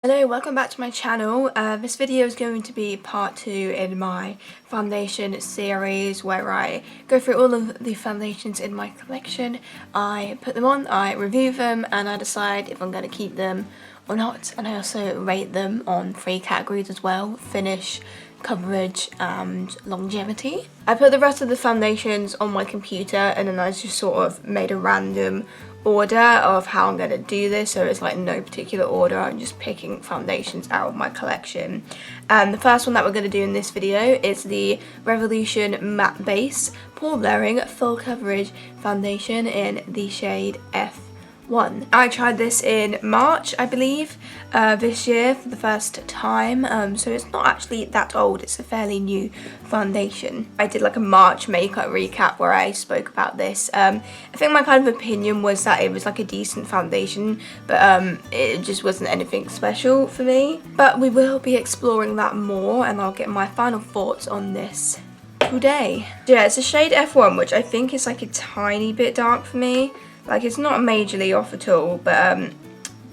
Hello, welcome back to my channel. This video is going to be part 2 in my foundation series where I go through all of the foundations in my collection. I put them on, I review them, and I decide if I'm going to keep them or not. And I also rate them on 3 categories as well: finish, coverage, and longevity. I put the rest of the foundations on my computer and then I just sort of made a random order of how I'm going to do this, so it's like no particular order. I'm just picking foundations out of my collection, and the first one that we're going to do in this video is the Revolution Matte Base Pore Blurring Full Coverage Foundation in the shade F1. I tried this in March, I believe, this year for the first time, so it's not actually that old. It's a fairly new foundation. I did like a March makeup recap where I spoke about this. I think my kind of opinion was that it was like a decent foundation, but it just wasn't anything special for me. But we will be exploring that more, and I'll get my final thoughts on this today. Yeah, it's a shade F1, which I think is like a tiny bit dark for me. Like, it's not majorly off at all, but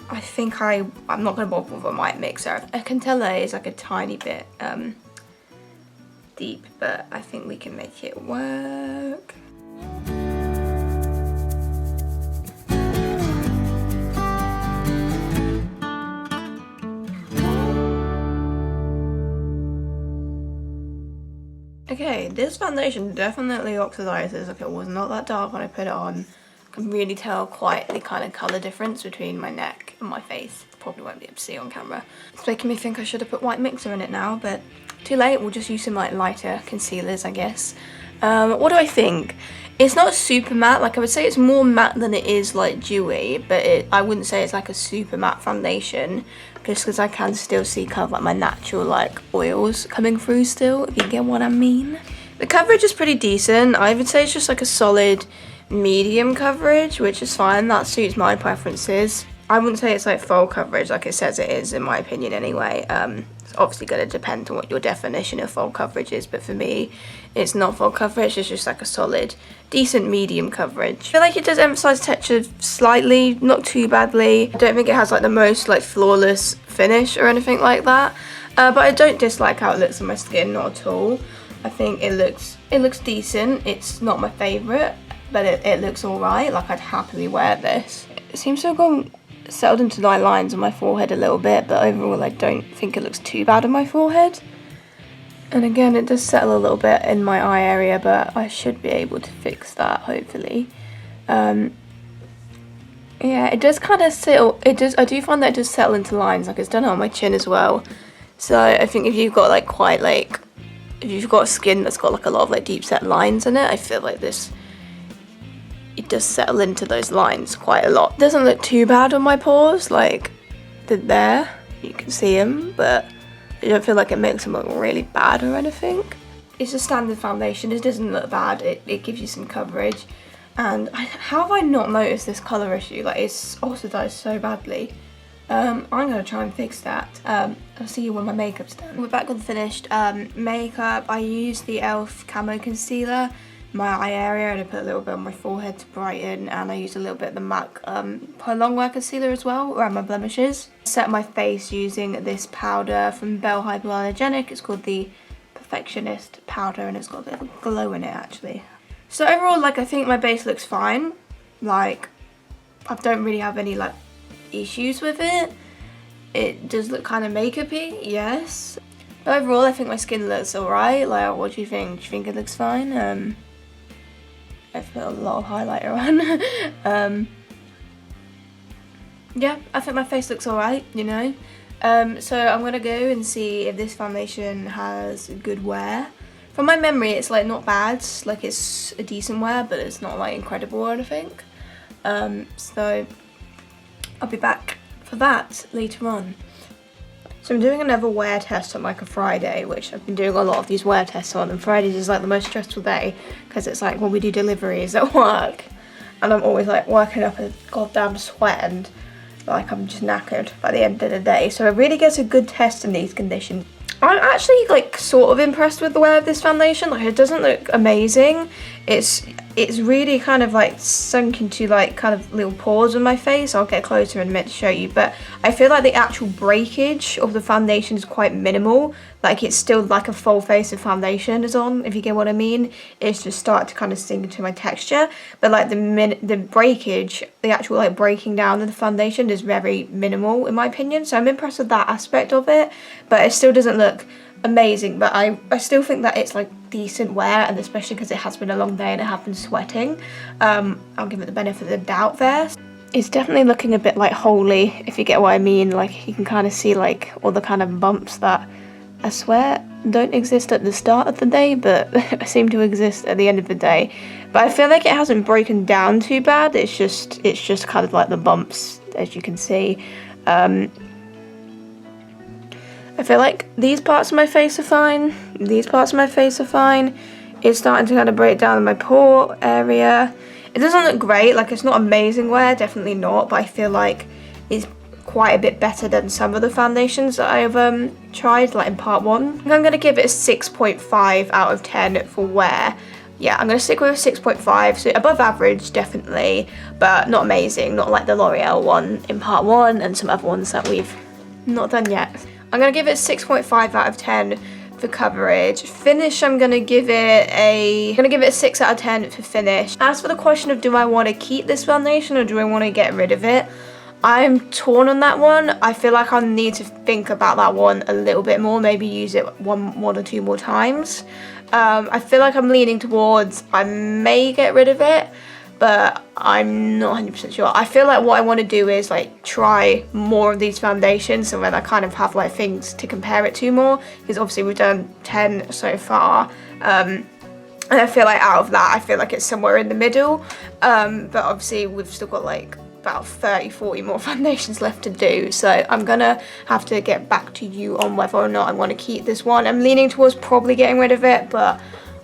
I think I'm not going to bother with a white mixer. I can tell that it's like a tiny bit deep, but I think we can make it work. Okay, this foundation definitely oxidizes. Like, it was not that dark when I put it on. Can really tell quite the kind of colour difference between my neck and my face. Probably won't be able to see on camera. It's making me think I should have put white mixer in it now, but too late. We'll just use some like lighter concealers, I guess. What do I think? It's not super matte. Like, I would say it's more matte than it is like dewy, but I wouldn't say it's like a super matte foundation, just because I can still see kind of like my natural like oils coming through still, if you get what I mean. The coverage is pretty decent. I would say it's just like a solid medium coverage, which is fine. That suits my preferences. I wouldn't say it's like full coverage like it says it is, in my opinion anyway. It's obviously going to depend on what your definition of full coverage is, but for me it's not full coverage. It's just like a solid decent medium coverage. I feel like it does emphasize texture slightly, not too badly. I don't think it has like the most like flawless finish or anything like that, but I don't dislike how it looks on my skin, not at all. I think it looks decent. It's not my favourite, but it looks alright. Like, I'd happily wear this. It seems to have gone settled into my lines on my forehead a little bit, but overall I don't think it looks too bad on my forehead. And again, it does settle a little bit in my eye area, but I should be able to fix that, hopefully. Yeah, it does kind of settle. I do find that it does settle into lines. Like, it's done it on my chin as well. So I think if you've got like if you've got skin that's got like a lot of like deep set lines in it, I feel like it does settle into those lines quite a lot. It doesn't look too bad on my pores, like there, you can see them, but I don't feel like it makes them look really bad or anything. It's a standard foundation. It doesn't look bad. It gives you some coverage. And how have I not noticed this colour issue? Like, it's oxidized so badly. I'm going to try and fix that. I'll see you when my makeup's done. We're back with the finished makeup. I used the e.l.f. Camo Concealer in my eye area, and I put a little bit on my forehead to brighten, and I used a little bit of the MAC Prolong Wear Concealer as well around my blemishes. Set my face using this powder from HYPOAllergenic. It's called the Perfectionist powder, and it's got a little glow in it actually. So overall, like, I think my base looks fine. Like, I don't really have any like issues with it. It does look kind of makeup-y, yes, but overall I think my skin looks alright. Like, what do you think? Do you think it looks fine? I've put a lot of highlighter on. Yeah, I think my face looks alright, you know. So I'm gonna go and see if this foundation has good wear. From my memory, it's like not bad. Like, it's a decent wear, but it's not like incredible or anything. So I'll be back for that later on. So I'm doing another wear test on like a Friday, which I've been doing a lot of these wear tests on, and Fridays is like the most stressful day because it's like when we do deliveries at work, and I'm always like working up a goddamn sweat, and like I'm just knackered by the end of the day. So it really gets a good test in these conditions. I'm actually like sort of impressed with the wear of this foundation. Like, it doesn't look amazing. It's it's really kind of like sunk into like kind of little pores on my face. I'll get closer in a minute to show you, but I feel like the actual breakage of the foundation is quite minimal. Like it's still like a full face of foundation is on, if you get what I mean. It's just started to kind of sink into my texture, but like the breakage, the actual like breaking down of the foundation is very minimal in my opinion. So I'm impressed with that aspect of it, but it still doesn't look amazing. But I still think that it's like decent wear, and especially because it has been a long day and I have been sweating, I'll give it the benefit of the doubt there. It's definitely looking a bit like holy, if you get what I mean. Like you can kind of see like all the kind of bumps that I swear don't exist at the start of the day but seem to exist at the end of the day. But I feel like it hasn't broken down too bad. It's just kind of like the bumps, as you can see. I feel like these parts of my face are fine. These parts of my face are fine. It's starting to kind of break down in my pore area. It doesn't look great, like it's not amazing wear, definitely not, but I feel like it's quite a bit better than some of the foundations that I've tried, like in part 1. I'm going to give it a 6.5 out of 10 for wear. Yeah, I'm going to stick with a 6.5, so above average definitely, but not amazing, not like the L'Oreal one in part 1 and some other ones that we've not done yet. I'm going to give it a 6.5 out of 10 for coverage. Finish, I'm going to give it a 6 out of 10 for finish. As for the question of do I want to keep this foundation or do I want to get rid of it, I'm torn on that one. I feel like I need to think about that one a little bit more, maybe use it one or two more times. I feel like I'm leaning towards I may get rid of it, but I'm not 100% sure. I feel like what I want to do is like try more of these foundations so that I kind of have like things to compare it to more, because obviously we've done 10 so far, and I feel like out of that I feel like it's somewhere in the middle, but obviously we've still got like about 30-40 more foundations left to do, so I'm gonna have to get back to you on whether or not I want to keep this one. I'm leaning towards probably getting rid of it, but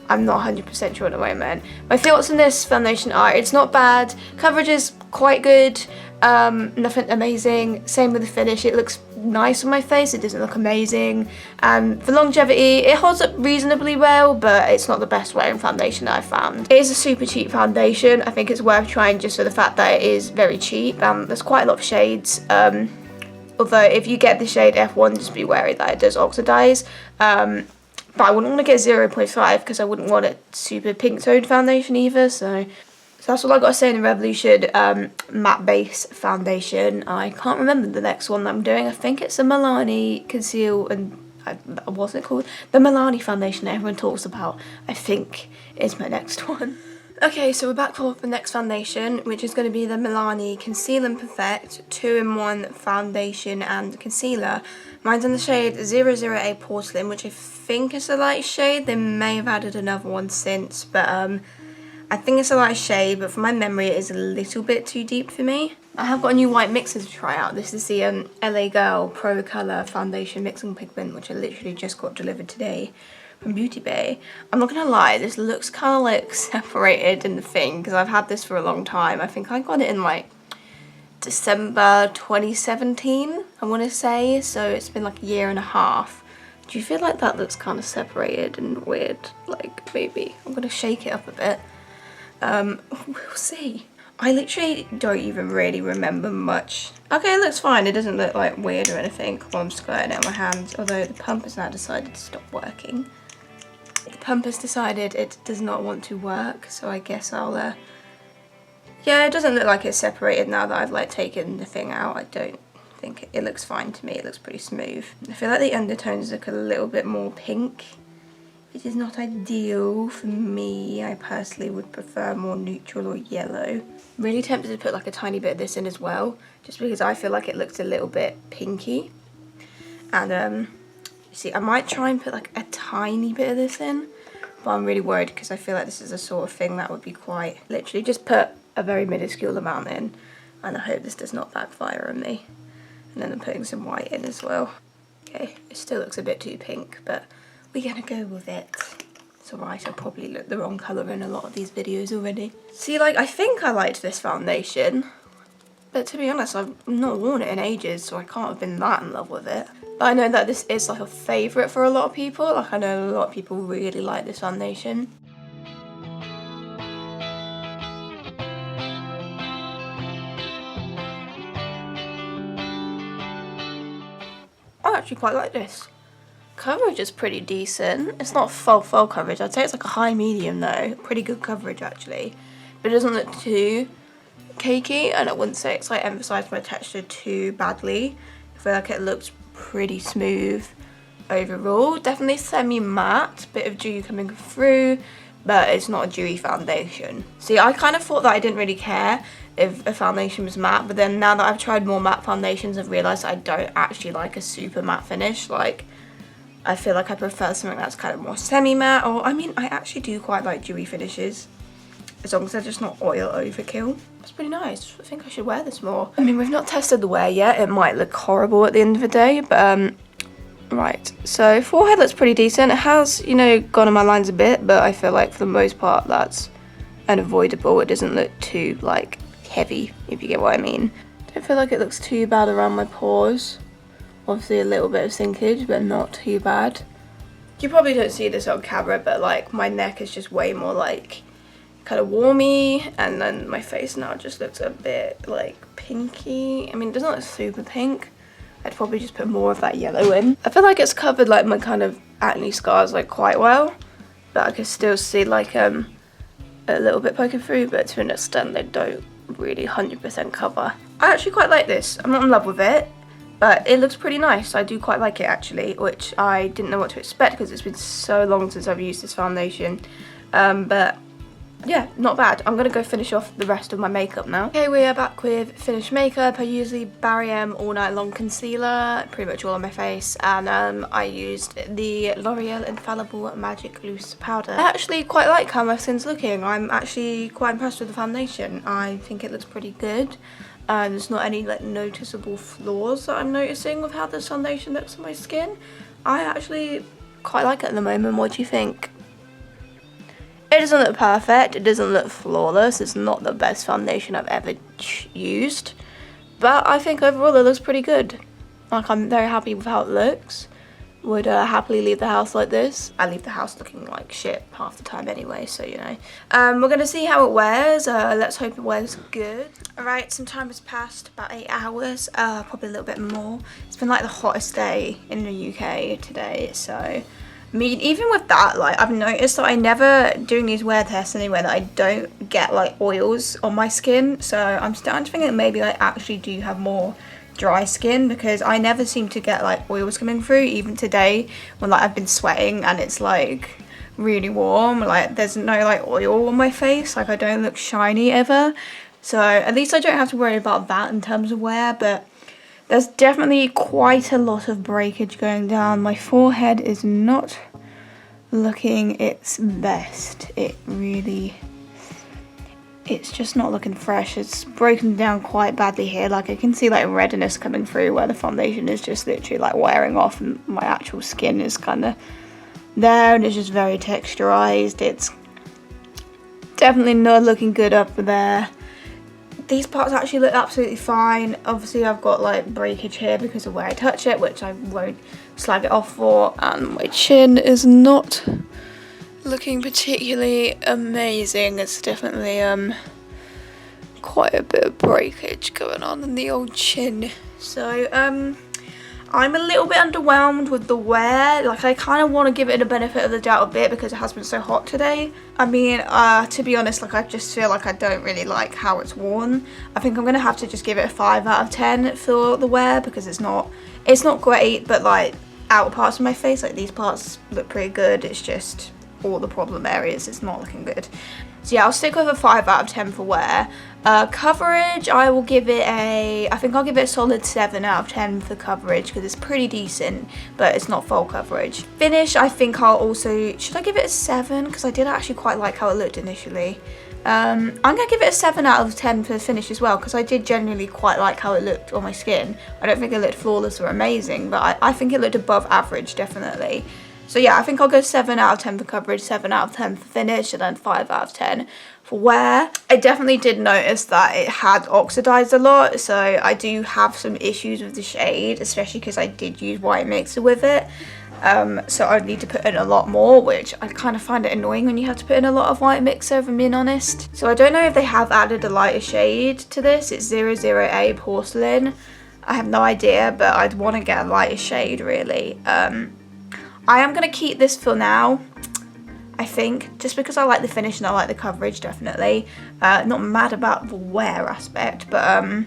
I'm not 100% sure at the moment. My thoughts on this foundation are, it's not bad, coverage is quite good, nothing amazing, same with the finish, it looks nice on my face, it doesn't look amazing, and for longevity it holds up reasonably well, but it's not the best wearing foundation that I've found. It is a super cheap foundation. I think it's worth trying just for the fact that it is very cheap, there's quite a lot of shades, although if you get the shade F1 just be wary that it does oxidize, but I wouldn't want to get 0.5 because I wouldn't want a super pink toned foundation either, so that's all I got to say in the Revolution matte base foundation. I can't remember the next one that I'm doing. I think it's a Milani Conceal and what's it called? The Milani foundation that everyone talks about, I think is my next one. Okay, so we're back for the next foundation, which is going to be the Milani Conceal and Perfect 2-in-1 foundation and concealer. Mine's in the shade 008 Porcelain, which I think is a light shade. They may have added another one since, but I think it's a light shade, but from my memory it is a little bit too deep for me. I have got a new white mixer to try out. This is the LA Girl Pro Colour Foundation Mixing Pigment, which I literally just got delivered today from Beauty Bay. I'm not gonna lie, this looks kind of like separated in the thing, because I've had this for a long time. I think I got it in like December 2017, I want to say, so it's been like a year and a half. Do you feel like that looks kind of separated and weird? Like, maybe. I'm gonna shake it up a bit. We'll see. I literally don't even really remember much. Okay, it looks fine. It doesn't look like weird or anything while I'm squirting it on my hands, although the pump has now decided to stop working. The pump has decided it does not want to work, so I guess I'll, yeah, it doesn't look like it's separated now that I've like taken the thing out. I don't think it looks fine to me. It looks pretty smooth. I feel like the undertones look a little bit more pink. It is not ideal for me. I personally would prefer more neutral or yellow. Really tempted to put like a tiny bit of this in as well, just because I feel like it looks a little bit pinky. And you see, I might try and put like a tiny bit of this in, but I'm really worried because I feel like this is a sort of thing that would be quite, literally just put a very minuscule amount in, and I hope this does not backfire on me. And then I'm putting some white in as well. Okay, it still looks a bit too pink, but we're gonna go with it. It's alright, I probably look the wrong colour in a lot of these videos already. See, like, I think I liked this foundation, but to be honest, I've not worn it in ages, so I can't have been that in love with it. But I know that this is like a favourite for a lot of people. Like, I know a lot of people really like this foundation. I actually quite like this. Coverage is pretty decent. It's not full coverage. I'd say it's like a high medium though. Pretty good coverage actually. But it doesn't look too cakey, and I wouldn't say it's like emphasized my texture too badly. I feel like it looks pretty smooth overall. Definitely semi-matte, bit of dew coming through, but it's not a dewy foundation. See, I kind of thought that I didn't really care if a foundation was matte, but then now that I've tried more matte foundations, I've realised I don't actually like a super matte finish. Like, I feel like I prefer something that's kind of more semi-matte, or I mean, I actually do quite like dewy finishes, as long as they're just not oil overkill. It's pretty nice. I think I should wear this more. I mean, we've not tested the wear yet. It might look horrible at the end of the day, but right. So forehead looks pretty decent. It has, you know, gone on my lines a bit, but I feel like for the most part that's unavoidable. It doesn't look too like heavy, if you get what I mean. Don't feel like it looks too bad around my pores. Obviously a little bit of sinkage, but not too bad. You probably don't see this on camera, but like my neck is just way more like kind of warmy, and then my face now just looks a bit like pinky. I mean, it doesn't look super pink. I'd probably just put more of that yellow in. I feel like it's covered like my kind of acne scars like quite well, but I can still see like a little bit poking through, but to an extent they don't really 100% cover. I actually quite like this. I'm not in love with it, but it looks pretty nice. I do quite like it actually, which I didn't know what to expect because it's been so long since I've used this foundation. But yeah, not bad. I'm gonna go finish off the rest of my makeup now. Okay, we are back with finished makeup. I use the Barry M All Night Long Concealer, pretty much all on my face, and I used the L'Oreal Infallible Magic Loose Powder. I actually quite like how my skin's looking. I'm actually quite impressed with the foundation. I think it looks pretty good. There's not any like noticeable flaws that I'm noticing with how this foundation looks on my skin. I actually quite like it at the moment. What do you think? It doesn't look perfect, it doesn't look flawless, it's not the best foundation I've ever used, but I think overall it looks pretty good. Like, I'm very happy with how it looks. Would happily leave the house like this. I leave the house looking like shit half the time anyway, so you know. We're gonna see how it wears. Let's hope it wears good. Alright, some time has passed, about 8 hours, probably a little bit more. It's been like the hottest day in the UK today, so I mean, even with that, like, I've noticed that I never, doing these wear tests anyway, that I don't get, like, oils on my skin. So I'm starting to think that maybe I actually do have more dry skin, because I never seem to get, like, oils coming through. Even today, when, like, I've been sweating and it's, like, really warm, like, there's no, like, oil on my face. Like, I don't look shiny ever. So at least I don't have to worry about that in terms of wear, but there's definitely quite a lot of breakage going down. My forehead is not looking its best. It's just not looking fresh. It's broken down quite badly here. Like, I can see like redness coming through where the foundation is just literally like wearing off, and my actual skin is kind of there, and it's just very texturized. It's definitely not looking good up there. These parts actually look absolutely fine. Obviously I've got like breakage here because of where I touch it, which I won't slag it off for, and my chin is not looking particularly amazing. It's definitely quite a bit of breakage going on in the old chin. So I'm a little bit underwhelmed with the wear. Like, I kind of want to give it the benefit of the doubt a bit because it has been so hot today. I mean, to be honest, like, I just feel like I don't really like how it's worn. I think I'm going to have to just give it a 5 out of 10 for the wear, because it's not great, but like outer parts of my face, like these parts look pretty good. It's just all the problem areas, it's not looking good. So yeah, I'll stick with a 5 out of 10 for wear. Coverage, I will give it I think I'll give it a solid 7 out of 10 for coverage, because it's pretty decent, but it's not full coverage. Finish, I think I'll also, should I give it a 7? Because I did actually quite like how it looked initially. I'm going to give it a 7 out of 10 for the finish as well, because I did genuinely quite like how it looked on my skin. I don't think it looked flawless or amazing, but I think it looked above average, definitely. So yeah, I think I'll go 7 out of 10 for coverage, 7 out of 10 for finish, and then 5 out of 10 for wear. I definitely did notice that it had oxidized a lot, so I do have some issues with the shade, especially because I did use white mixer with it. So I would need to put in a lot more, which I kind of find it annoying when you have to put in a lot of white mixer, if I'm being honest. So I don't know if they have added a lighter shade to this. It's 00A Porcelain. I have no idea, but I'd want to get a lighter shade really. I am going to keep this for now, I think, just because I like the finish and I like the coverage, definitely. Not mad about the wear aspect, but I'm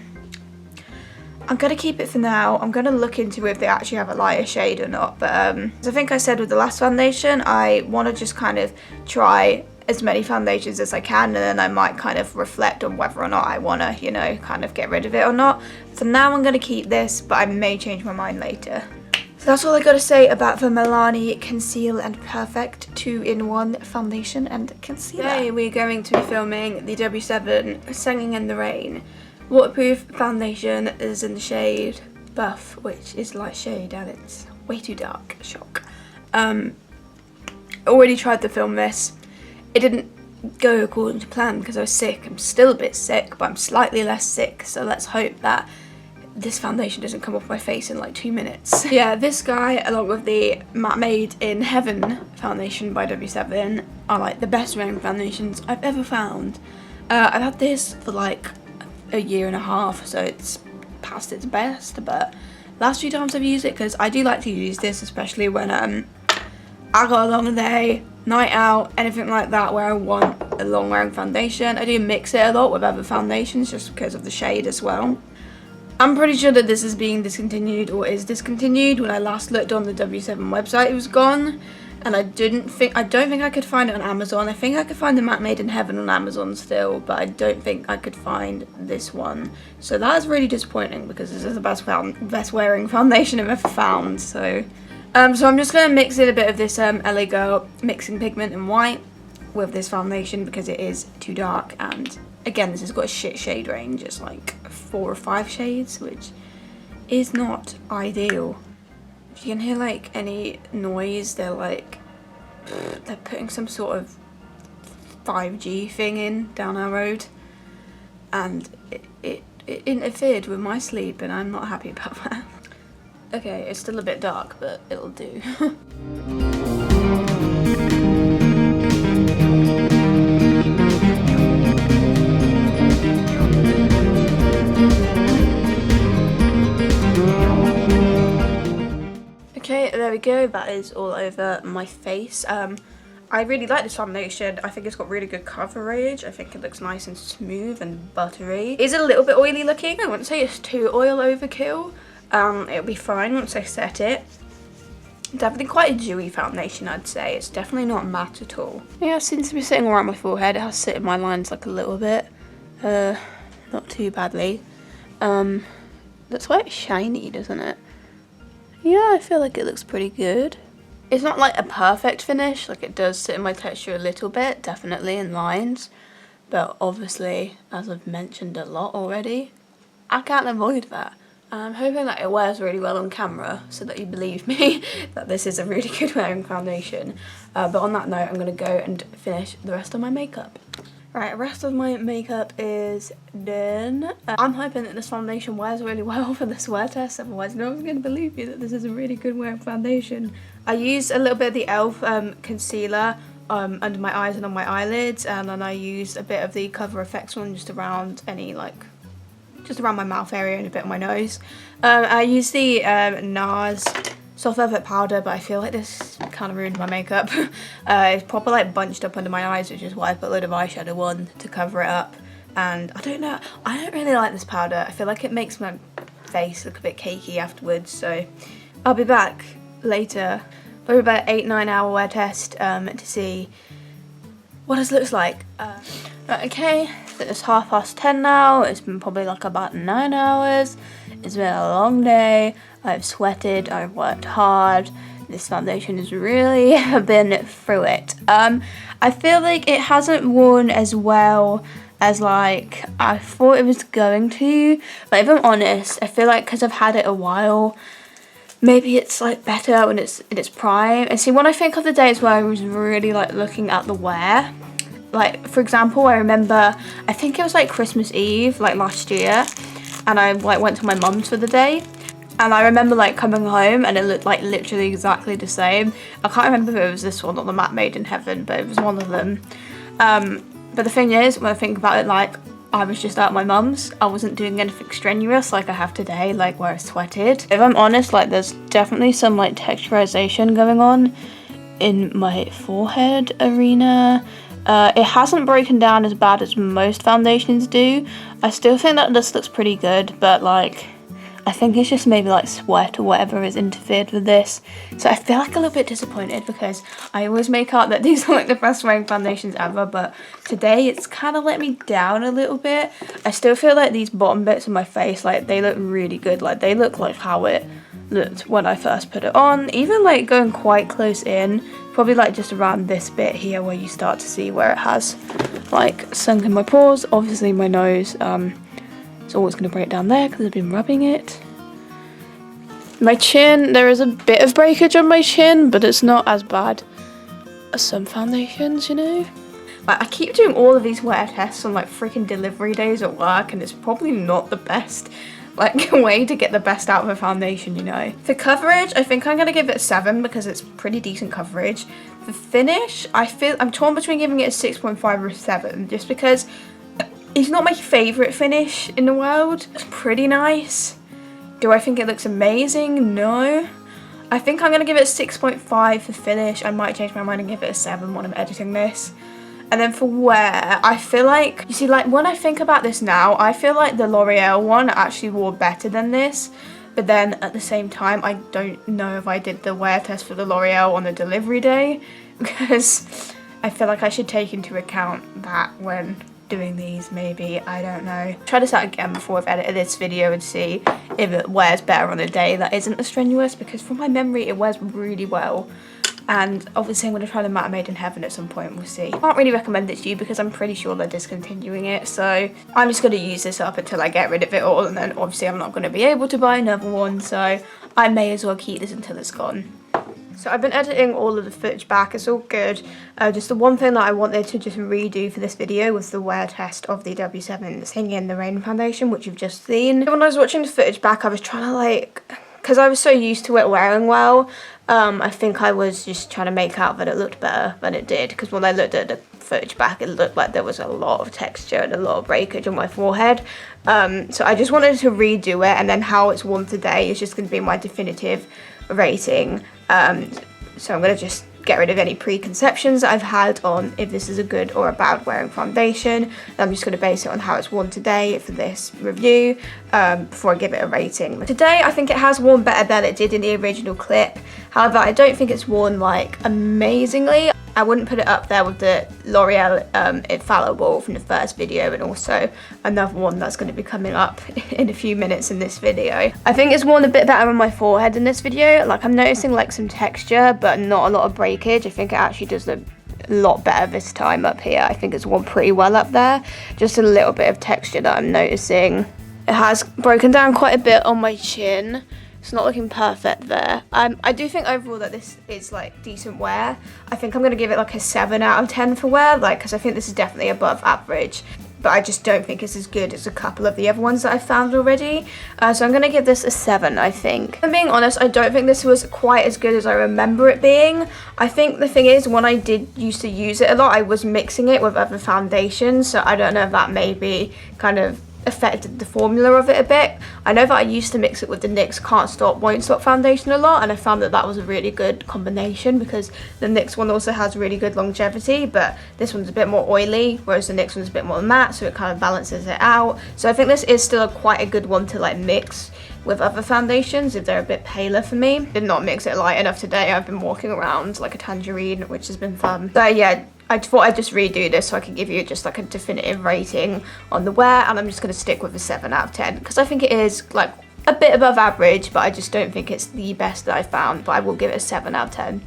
going to keep it for now. I'm going to look into if they actually have a lighter shade or not, but as I think I said with the last foundation, I want to just kind of try as many foundations as I can, and then I might kind of reflect on whether or not I want to, you know, kind of get rid of it or not. For now I'm going to keep this, but I may change my mind later. So that's all I got to say about the Milani Conceal and Perfect 2-in-1 foundation and concealer. Today we're going to be filming the W7 Singing in the Rain waterproof foundation. Is in the shade Buff, which is light shade and it's way too dark. Shock. Already tried to film this. It didn't go according to plan because I was sick. I'm still a bit sick, but I'm slightly less sick, so let's hope that this foundation doesn't come off my face in like 2 minutes. Yeah, this guy, along with the Matte Made in Heaven foundation by W7, are like the best wearing foundations I've ever found. I've had this for like a year and a half, so it's past its best, but last few times I've used it, because I do like to use this, especially when I got a long day, night out, anything like that, where I want a long wearing foundation. I do mix it a lot with other foundations just because of the shade as well. I'm pretty sure that this is being discontinued or is discontinued. When I last looked on the W7 website, it was gone, and I don't think I could find it on Amazon. I think I could find the Matte Made in Heaven on Amazon still, but I don't think I could find this one. So that is really disappointing because this is the best wearing foundation I've ever found. So I'm just gonna mix in a bit of this LA Girl Mixing Pigment in White with this foundation because it is too dark, and again, this has got a shit shade range. It's like 4 or 5 shades, which is not ideal. If you can hear like any noise, they're putting some sort of 5G thing in down our road, and it interfered with my sleep, and I'm not happy about that. Okay, it's still a bit dark, but it'll do. Okay, there we go. That is all over my face. I really like this foundation. I think it's got really good coverage. I think it looks nice and smooth and buttery. It is a little bit oily looking. I wouldn't say it's too oil overkill. It'll be fine once I set it. Definitely quite a dewy foundation, I'd say. It's definitely not matte at all. Yeah, it seems to be sitting around my forehead. It has sit in my lines like a little bit. Not too badly. Looks quite shiny, doesn't it? Yeah, I feel like it looks pretty good. It's not like a perfect finish, like it does sit in my texture a little bit, definitely in lines. But obviously, as I've mentioned a lot already, I can't avoid that. I'm hoping that it wears really well on camera so that you believe me that this is a really good wearing foundation. But on that note, I'm going to go and finish the rest of my makeup. Right, the rest of my makeup is done. I'm hoping that this foundation wears really well for the swear test, otherwise no one's going to believe me that this is a really good wearing foundation. I used a little bit of the e.l.f. Concealer under my eyes and on my eyelids, and then I used a bit of the Cover FX one just around just around my mouth area and a bit on my nose. I used the NARS Soft Velvet Powder, but I feel like this kind of ruined my makeup. It's proper like bunched up under my eyes, which is why I put a load of eyeshadow on to cover it up. And I don't know, I don't really like this powder. I feel like it makes my face look a bit cakey afterwards, so I'll be back later, probably about 8-9 hour wear test to see what this looks like. Right, okay, so it's 10:30 now. It's been probably like about 9 hours. It's been a long day. I've sweated, I've worked hard. This foundation has really been through it. I feel like it hasn't worn as well as like I thought it was going to. But if I'm honest, I feel like because I've had it a while, maybe it's like better when it's in its prime. And see, when I think of the days where I was really like looking at the wear, like for example, I remember, I think it was like Christmas Eve, like last year, and I like went to my mum's for the day. And I remember like coming home and it looked like literally exactly the same. I can't remember if it was this one or the Matte Made in Heaven, but it was one of them. But the thing is, when I think about it, like I was just at my mum's. I wasn't doing anything strenuous like I have today, like where I sweated. If I'm honest, like there's definitely some like texturization going on in my forehead arena. It hasn't broken down as bad as most foundations do. I still think that this looks pretty good, but like I think it's just maybe like sweat or whatever has interfered with this. So I feel like a little bit disappointed because I always make out that these are like the best wearing foundations ever, but today it's kind of let me down a little bit. I still feel like these bottom bits of my face, like they look really good. Like they look like how it looked when I first put it on. Even like going quite close in, probably like just around this bit here where you start to see where it has like sunk in my pores. Obviously my nose, it's always going to break down there because I've been rubbing it. My chin, there is a bit of breakage on my chin, but it's not as bad as some foundations, you know? Like, I keep doing all of these wear tests on like freaking delivery days at work, and it's probably not the best like way to get the best out of a foundation, you know? For coverage, I think I'm going to give it a 7 because it's pretty decent coverage. For finish, I'm torn between giving it a 6.5 or a 7, just because it's not my favourite finish in the world. It's pretty nice. Do I think it looks amazing? No. I think I'm going to give it a 6.5 for finish. I might change my mind and give it a 7 when I'm editing this. And then for wear, I feel like, you see, like when I think about this now, I feel like the L'Oreal one actually wore better than this. But then at the same time, I don't know if I did the wear test for the L'Oreal on the delivery day, because I feel like I should take into account that when doing these, maybe. I don't know. Try this out again before I've edited this video and see if it wears better on a day that isn't as strenuous, because from my memory it wears really well. And obviously I'm going to try the Matte Made in Heaven at some point, we'll see. I can't really recommend it to you because I'm pretty sure they're discontinuing it, so I'm just going to use this up until I get rid of it all, and then obviously I'm not going to be able to buy another one, so I may as well keep this until it's gone. So I've been editing all of the footage back, it's all good. Just the one thing that I wanted to just redo for this video was the wear test of the W7 Singin the Rain Foundation, which you've just seen. When I was watching the footage back, I was trying to like, because I was so used to it wearing well, I think I was just trying to make out that it looked better than it did, because when I looked at the footage back, it looked like there was a lot of texture and a lot of breakage on my forehead. So I just wanted to redo it, and then how it's worn today is just going to be my definitive rating. So I'm going to just get rid of any preconceptions that I've had on if this is a good or a bad wearing foundation. I'm just going to base it on how it's worn today for this review before I give it a rating. Today I think it has worn better than it did in the original clip. However, I don't think it's worn like amazingly. I wouldn't put it up there with the L'Oreal Infallible from the first video, and also another one that's going to be coming up in a few minutes in this video. I think it's worn a bit better on my forehead in this video. Like, I'm noticing like some texture, but not a lot of breakage. I think it actually does look a lot better this time up here. I think it's worn pretty well up there. Just a little bit of texture that I'm noticing. It has broken down quite a bit on my chin. It's not looking perfect there. I do think overall that this is like decent wear. I think I'm going to give it like a 7 out of 10 for wear, like, because I think this is definitely above average, but I just don't think it's as good as a couple of the other ones that I've found already. So I'm going to give this a 7, I think. If I'm being honest, I don't think this was quite as good as I remember it being. I think the thing is, when I did used to use it a lot, I was mixing it with other foundations, so I don't know if that maybe kind of affected the formula of it a bit. I know that I used to mix it with the NYX Can't Stop Won't Stop foundation a lot, and I found that that was a really good combination because the NYX one also has really good longevity, but this one's a bit more oily, whereas the NYX one's a bit more matte, so it kind of balances it out. So I think this is still quite a good one to like mix with other foundations if they're a bit paler for me. Did not mix it light enough today. I've been walking around like a tangerine, which has been fun. So yeah, I thought I'd just redo this so I could give you just like a definitive rating on the wear, and I'm just going to stick with a 7 out of 10 because I think it is like a bit above average, but I just don't think it's the best that I found, but I will give it a 7 out of 10.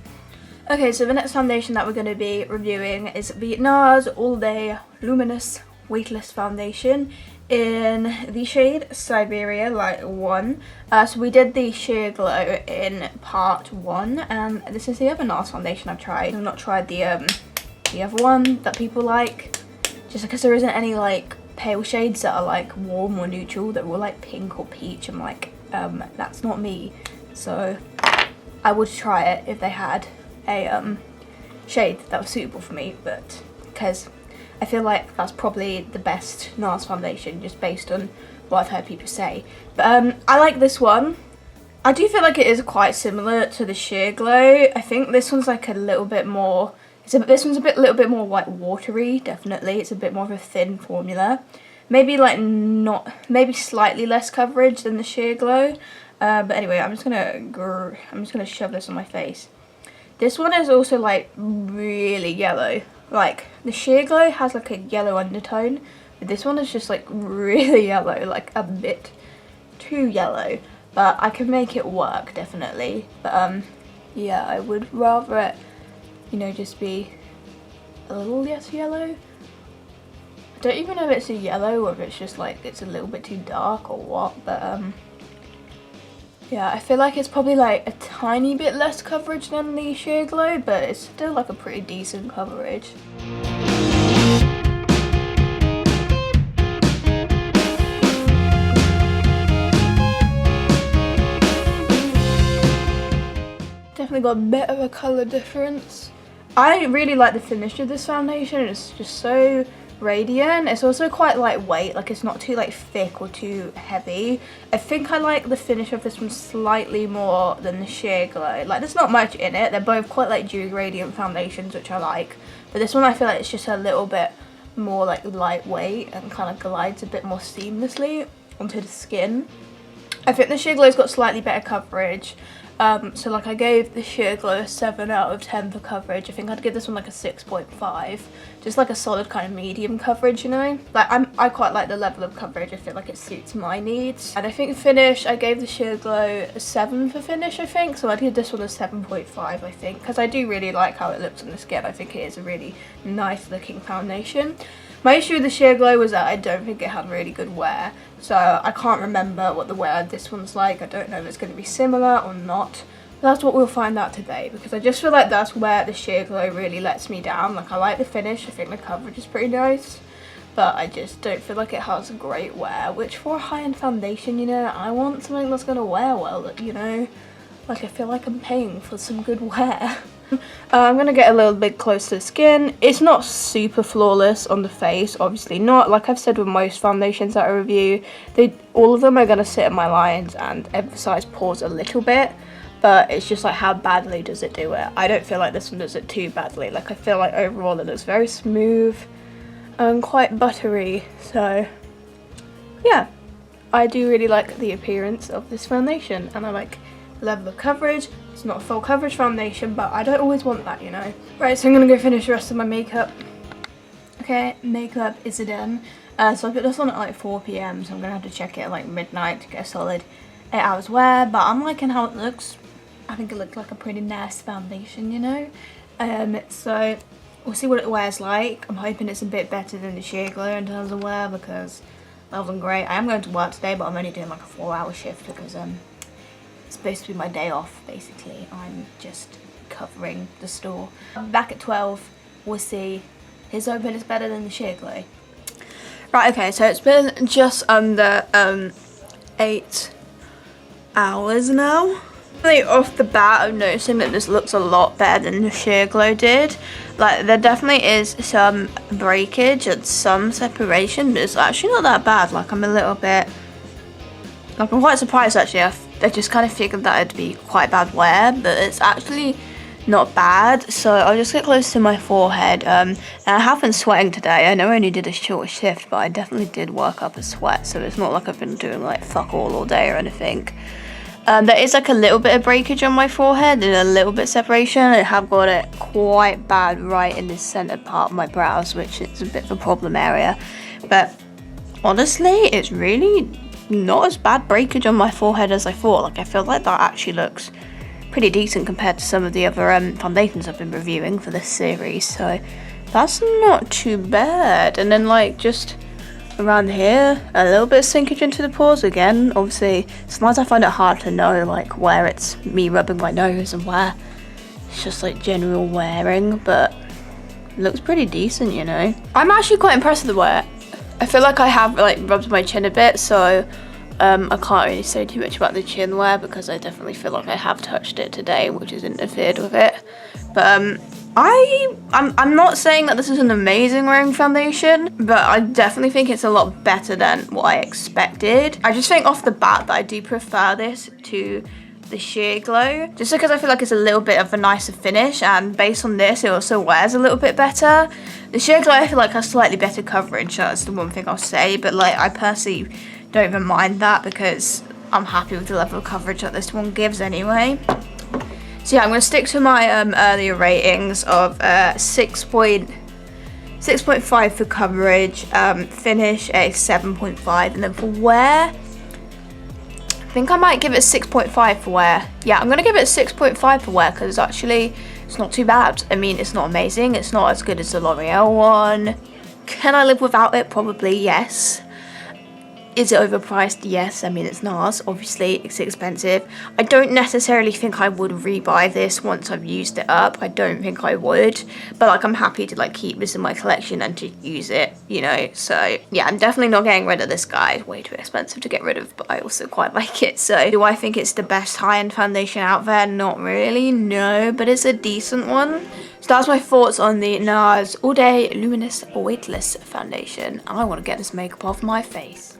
Okay, so the next foundation that we're going to be reviewing is the NARS All Day Luminous Weightless Foundation in the shade Siberia Light 1. So we did the sheer glow in part 1, and this is the other NARS foundation I've tried. I've not tried the other one that people like, just because there isn't any like pale shades that are like warm or neutral that were like pink or peach. I'm like, that's not me. So I would try it if they had a shade that was suitable for me, but because I feel like that's probably the best NARS foundation, just based on what I've heard people say. But I like this one. I do feel like it is quite similar to the Sheer Glow. I think this one's like a little bit more, this one's little bit more like watery, definitely. It's a bit more of a thin formula. Maybe like maybe slightly less coverage than the Sheer Glow. But anyway, I'm just gonna shove this on my face. This one is also like really yellow. Like the Sheer Glow has like a yellow undertone, but this one is just like really yellow, like a bit too yellow. But I can make it work, definitely. But yeah, I would rather it, you know, just be a little less yellow. I don't even know if it's a yellow or if it's just like it's a little bit too dark or what, but yeah, I feel like it's probably like a tiny bit less coverage than the Sheer Glow, but it's still like a pretty decent coverage. Definitely got a bit of a colour difference. I really like the finish of this foundation. It's just so radiant. It's also quite lightweight, like it's not too like thick or too heavy. I think I like the finish of this one slightly more than the Sheer Glow. Like there's not much in it. They're both quite like dewy radiant foundations, which I like. But this one I feel like it's just a little bit more like lightweight and kind of glides a bit more seamlessly onto the skin. I think the Sheer Glow's got slightly better coverage. So like I gave the Sheer Glow a 7 out of 10 for coverage. I think I'd give this one like a 6.5. Just like a solid kind of medium coverage, you know? Like I quite like the level of coverage. I feel like it suits my needs. And I think finish, I gave the Sheer Glow a 7 for finish, I think. So I'd give this one a 7.5, I think. Because I do really like how it looks on the skin. I think it is a really nice looking foundation. My issue with the Sheer Glow was that I don't think it had really good wear. So I can't remember what the wear of this one's like. I don't know if it's going to be similar or not. But that's what we'll find out today, because I just feel like that's where the Sheer Glow really lets me down. Like I like the finish, I think the coverage is pretty nice, but I just don't feel like it has great wear, which for a high-end foundation, you know, I want something that's going to wear well, you know? Like I feel like I'm paying for some good wear. I'm going to get a little bit close to the skin. It's not super flawless on the face, obviously not. Like I've said with most foundations that I review, all of them are going to sit in my lines and emphasize pores a little bit, but it's just like how badly does it do it. I don't feel like this one does it too badly. Like I feel like overall it looks very smooth and quite buttery, so yeah, I do really like the appearance of this foundation, and I like the level of coverage. It's not a full coverage foundation, but I don't always want that, you know. Right, so I'm gonna go finish the rest of my makeup. Okay, makeup is done. So I put this on at like 4 PM, so I'm gonna have to check it at like midnight to get a solid 8 hours wear, but I'm liking how it looks. I think it looks like a pretty nice foundation, you know. So we'll see what it wears like. I'm hoping it's a bit better than the Sheer Glow in terms of wear, because that wasn't great. I am going to work today, but I'm only doing like a 4-hour shift because it's supposed to be my day off, basically. I'm just covering the store. I'm back at 12. We'll see. Here's hoping it's better than the Sheer Glow. Right, okay, so it's been just under 8 hours now. Really off the bat, I'm noticing that this looks a lot better than the Sheer Glow did. Like, there definitely is some breakage and some separation, but it's actually not that bad. Like, I'm a little bit... Like, I'm quite surprised, actually. I just kind of figured that it'd be quite bad wear, but it's actually not bad. So I'll just get close to my forehead. And I have been sweating today. I know I only did a short shift, but I definitely did work up a sweat, so it's not like I've been doing like fuck all day or anything. There is like a little bit of breakage on my forehead and a little bit of separation. I have got it quite bad right in this centered part of my brows, which is a bit of a problem area. But honestly, it's really not as bad breakage on my forehead as I thought. Like, I feel like that actually looks pretty decent compared to some of the other foundations I've been reviewing for this series, so that's not too bad. And then like just around here, a little bit of sinkage into the pores again. Obviously sometimes I find it hard to know like where it's me rubbing my nose and where it's just like general wearing, but it looks pretty decent, you know. I'm actually quite impressed with the wear. I feel like I have like rubbed my chin a bit, so I can't really say too much about the chin wear because I definitely feel like I have touched it today, which has interfered with it. But I'm not saying that this is an amazing wearing foundation, but I definitely think it's a lot better than what I expected. I just think off the bat that I do prefer this to the Sheer Glow, just because I feel like it's a little bit of a nicer finish, and based on this it also wears a little bit better. The Sheer Glow I feel like has slightly better coverage, so that's the one thing I'll say, but like I personally don't even mind that because I'm happy with the level of coverage that this one gives anyway. So yeah, I'm going to stick to my earlier ratings of 6.5 for coverage, finish a 7.5, and then for wear, I think I might give it a 6.5 for wear. Yeah, I'm going to give it a 6.5 for wear because actually it's not too bad. I mean, it's not amazing. It's not as good as the L'Oreal one. Can I live without it? Probably yes. Is it overpriced? Yes. I mean, it's NARS. Obviously, it's expensive. I don't necessarily think I would rebuy this once I've used it up. I don't think I would. But, like, I'm happy to, like, keep this in my collection and to use it, you know. So, yeah, I'm definitely not getting rid of this guy. It's way too expensive to get rid of, but I also quite like it. So, do I think it's the best high-end foundation out there? Not really, no. But it's a decent one. So that's my thoughts on the NARS All Day Luminous Weightless Foundation. I want to get this makeup off my face.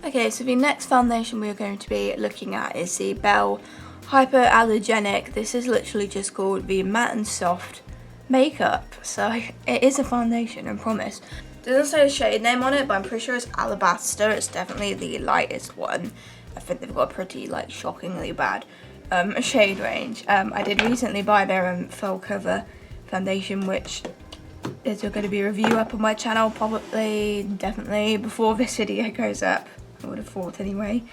Okay, so the next foundation we're going to be looking at is the Belle HYPOAllergenic. This is literally just called the Matte and Soft Makeup. So it is a foundation, I promise. It doesn't say a shade name on it, but I'm pretty sure it's Alabaster. It's definitely the lightest one. I think they've got a pretty, like, shockingly bad shade range. I did recently buy their full cover foundation, which is going to be a review up on my channel, probably, definitely, before this video goes up. I would have thought anyway.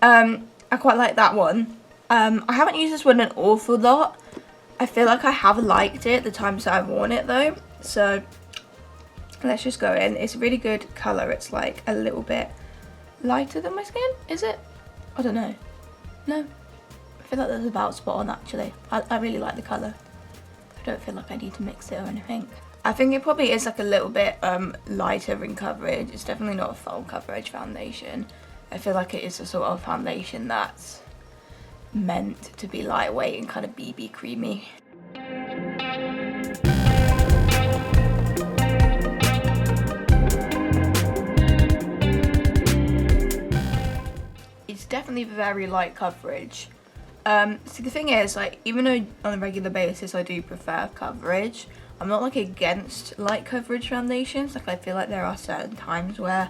I quite like that one. I haven't used this one an awful lot. I feel like I have liked it the times that I've worn it though. So let's just go in. It's a really good colour. It's like a little bit lighter than my skin, is it? I don't know. No. I feel like that's about spot on actually. I really like the colour. I don't feel like I need to mix it or anything. I think it probably is like a little bit lighter in coverage. It's definitely not a full coverage foundation. I feel like it is a sort of foundation that's meant to be lightweight and kind of BB creamy. It's definitely very light coverage. So the thing is, like, even though on a regular basis I do prefer coverage, I'm not like against light coverage foundations. Like I feel like there are certain times where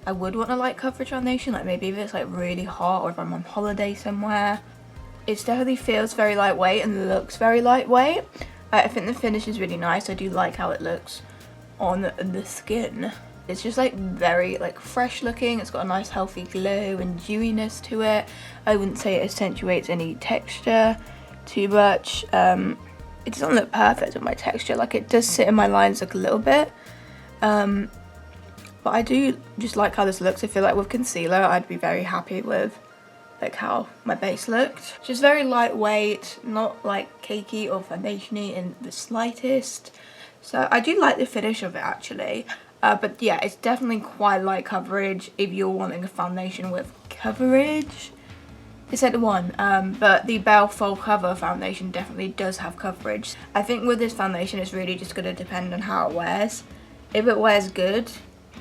I would want a light coverage foundation, like maybe if it's like really hot or if I'm on holiday somewhere. It definitely feels very lightweight and looks very lightweight. I think the finish is really nice. I do like how it looks on the skin. It's just like very like fresh looking. It's got a nice healthy glow and dewiness to it. I wouldn't say it accentuates any texture too much. It doesn't look perfect with my texture, like it does sit in my lines like a little bit, but I do just like how this looks. I feel like with concealer I'd be very happy with like how my base looked. Just very lightweight, not like cakey or foundation-y in the slightest, so I do like the finish of it actually, but yeah, it's definitely quite light coverage if you're wanting a foundation with coverage. It's like the one, but the Belle Full Cover foundation definitely does have coverage. I think with this foundation it's really just going to depend on how it wears. If it wears good,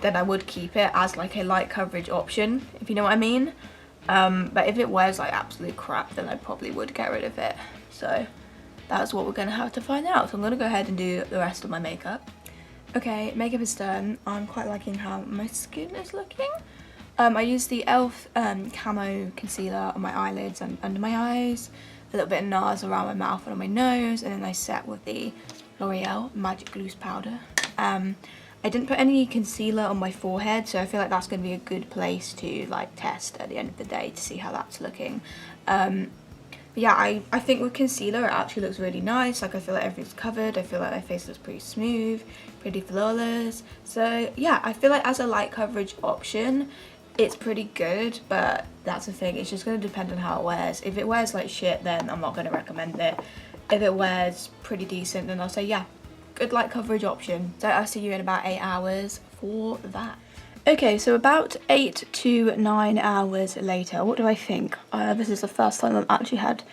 then I would keep it as like a light coverage option, if you know what I mean. But if it wears like absolute crap, then I probably would get rid of it. So that's what we're going to have to find out. So I'm going to go ahead and do the rest of my makeup. Okay, makeup is done. I'm quite liking how my skin is looking. I used the e.l.f. Camo Concealer on my eyelids and under my eyes, a little bit of NARS around my mouth and on my nose, and then I set with the L'Oreal Magic Loose Powder. I didn't put any concealer on my forehead, so I feel like that's going to be a good place to like test at the end of the day to see how that's looking. But yeah, I think with concealer it actually looks really nice. Like I feel like everything's covered. I feel like my face looks pretty smooth, pretty flawless. So yeah, I feel like as a light coverage option, it's pretty good, but that's the thing, it's just going to depend on how it wears. If it wears like shit, then I'm not going to recommend it. If it wears pretty decent, then I'll say yeah, good light coverage option. So I'll see you in about 8 hours for that. Okay, so about 8 to 9 hours later, what do I think? This is the first time I've actually had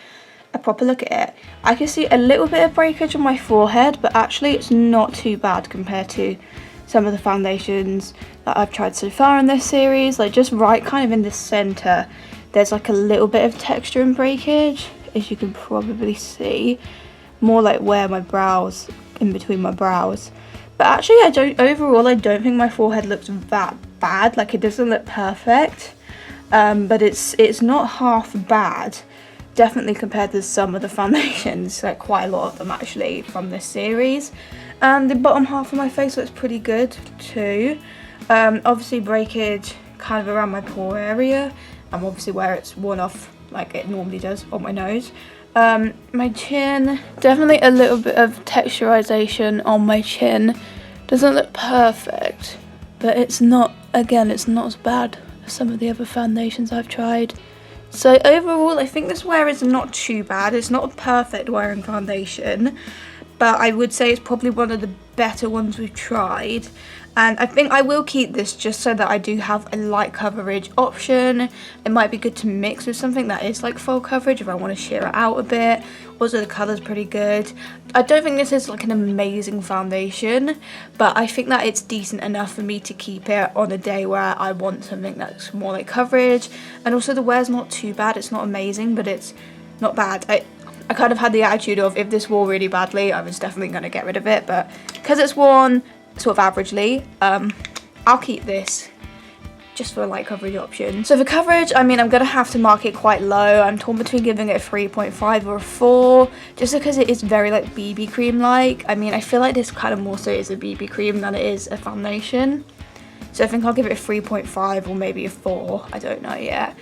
a proper look at it, I can see a little bit of breakage on my forehead, but actually it's not too bad compared to some of the foundations that I've tried so far in this series. Like just right kind of in the center, there's like a little bit of texture and breakage, as you can probably see, more like where my brows, in between my brows. But actually overall I don't think my forehead looks that bad. Like it doesn't look perfect, but it's not half bad, definitely compared to some of the foundations, like quite a lot of them actually from this series. And the bottom half of my face looks pretty good too. Obviously breakage kind of around my pore area, and obviously where it's worn off like it normally does on my nose. My chin, definitely a little bit of texturization on my chin. Doesn't look perfect, but it's not, again, it's not as bad as some of the other foundations I've tried. So overall, I think this wear is not too bad. It's not a perfect wearing foundation, but I would say it's probably one of the better ones we've tried. And I think I will keep this just so that I do have a light coverage option. It might be good to mix with something that is like full coverage if I want to sheer it out a bit. Also, the colour's pretty good. I don't think this is like an amazing foundation, but I think that it's decent enough for me to keep it on a day where I want something that's more like coverage. And also the wear's not too bad. It's not amazing, but it's not bad. I kind of had the attitude of if this wore really badly, I was definitely going to get rid of it, but because it's worn sort of averagely, I'll keep this just for a light coverage option. So for coverage, I mean, I'm gonna have to mark it quite low. I'm torn between giving it a 3.5 or a 4, just because it is very like BB cream like. I mean, I feel like this kind of more so is a BB cream than it is a foundation. So I think I'll give it a 3.5 or maybe a 4, I don't know yet.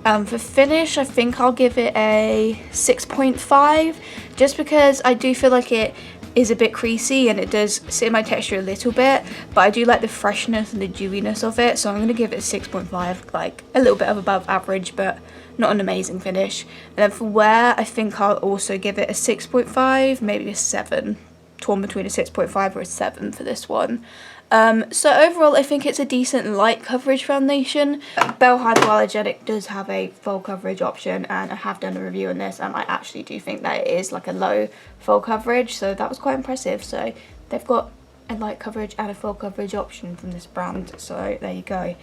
For finish, I think I'll give it a 6.5, just because I do feel like it is a bit creasy and it does sit in my texture a little bit, but I do like the freshness and the dewiness of it, so I'm going to give it a 6.5, like a little bit of above average, but not an amazing finish. And then for wear, I think I'll also give it a 6.5, maybe a 7, torn between a 6.5 or a 7 for this one. So overall, I think it's a decent light coverage foundation. Bell HYPOAllergenic does have a full coverage option, and I have done a review on this, and I actually do think that it is like a low full coverage, so that was quite impressive. So they've got a light coverage and a full coverage option from this brand, so there you go.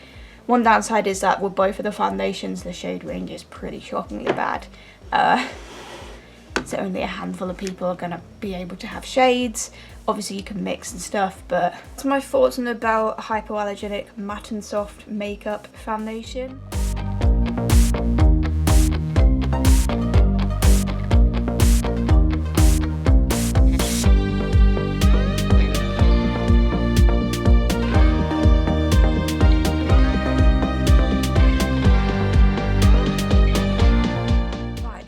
One downside is that with both of the foundations, the shade range is pretty shockingly bad. So only a handful of people are going to be able to have shades. Obviously you can mix and stuff, but that's my thoughts on the Bell HYPOAllergenic Matte and Soft Makeup Foundation.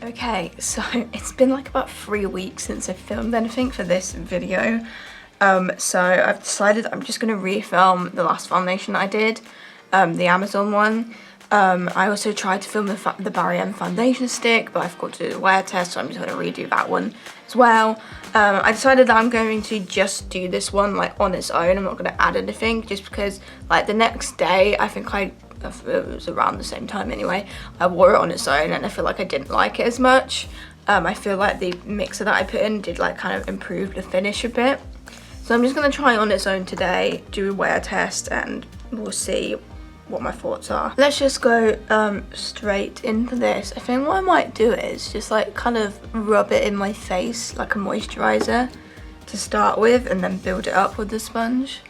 Okay, so it's been like about 3 weeks since I filmed anything for this video. So I've decided I'm just going to refilm the last foundation I did, the Amazon one. I also tried to film the Barry M foundation stick, but I forgot to do the wear test, so I'm just going to redo that one as well. I decided that I'm going to just do this one like on its own. I'm not going to add anything, just because like the next day, I think it was around the same time anyway, I wore it on its own and I feel like I didn't like it as much. I feel like the mixer that I put in did like kind of improve the finish a bit. So I'm just going to try it on its own today, do a wear test, and we'll see what my thoughts are. Let's just go straight into this. I think what I might do is just like kind of rub it in my face like a moisturizer to start with, and then build it up with the sponge.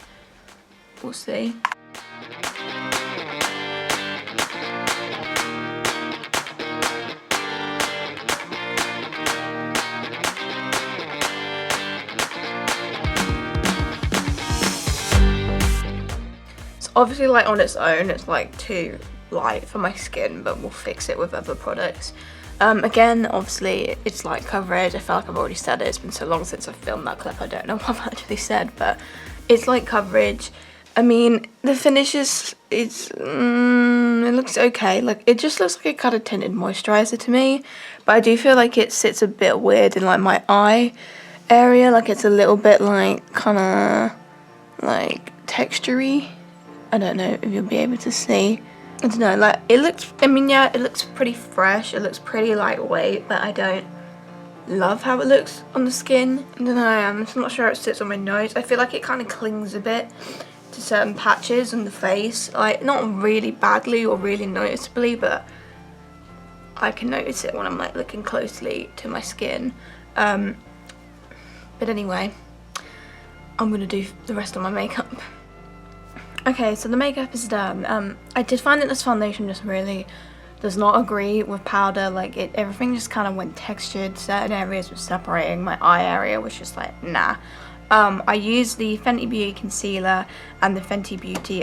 We'll see. Obviously, like on its own, it's like too light for my skin, but we'll fix it with other products. Again, obviously, it's light coverage. I feel like I've already said it. It's been so long since I filmed that clip, I don't know what I've actually said, but it's light coverage. I mean, the finish it looks okay. Like, it just looks like a kind of tinted moisturizer to me, but I do feel like it sits a bit weird in like my eye area. Like, it's a little bit like kind of like texture-y. I don't know if you'll be able to see. I don't know, like it looks, I mean, yeah, it looks pretty fresh, it looks pretty lightweight, but I don't love how it looks on the skin. I don't know, I'm just not sure how it sits on my nose. I feel like it kind of clings a bit to certain patches on the face, like not really badly or really noticeably, but I can notice it when I'm like looking closely to my skin. But anyway, I'm gonna do the rest of my makeup. Okay, so the makeup is done. I did find that this foundation just really does not agree with powder. Like everything just kind of went textured. Certain areas were separating. My eye area was just like, nah. I used the Fenty Beauty concealer and the Fenty Beauty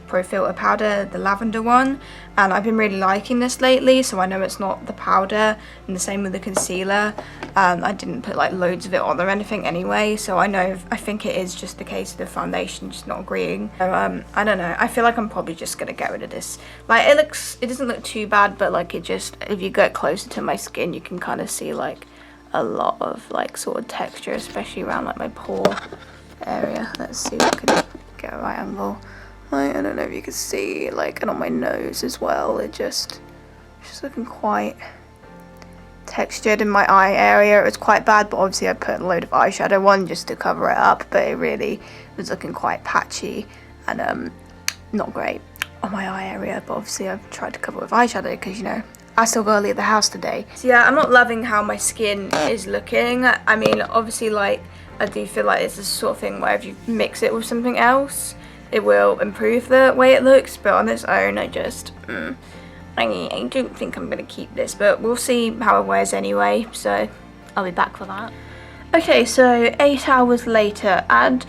Pro Filter powder, the lavender one, and I've been really liking this lately, so I know it's not the powder, and the same with the concealer. I didn't put like loads of it on or anything anyway, so I think it is just the case of the foundation just not agreeing. So I don't know, I feel like I'm probably just gonna get rid of this. Like it doesn't look too bad, but like it just, if you get closer to my skin, you can kind of see like a lot of like sort of texture, especially around like my pore area. Let's see if I can get a right angle. Like, I don't know if you can see, like, and on my nose as well, it's just looking quite textured in my eye area. It was quite bad, but obviously I put a load of eyeshadow on just to cover it up, but it really was looking quite patchy and not great on my eye area. But obviously I've tried to cover it with eyeshadow because, you know, I still gotta leave the house today. So yeah, I'm not loving how my skin is looking. I mean, obviously, like, I do feel like it's the sort of thing where if you mix it with something else, it will improve the way it looks, but on its own, I just, I don't think I'm gonna keep this, but we'll see how it wears anyway, so I'll be back for that. Okay, so 8 hours later, and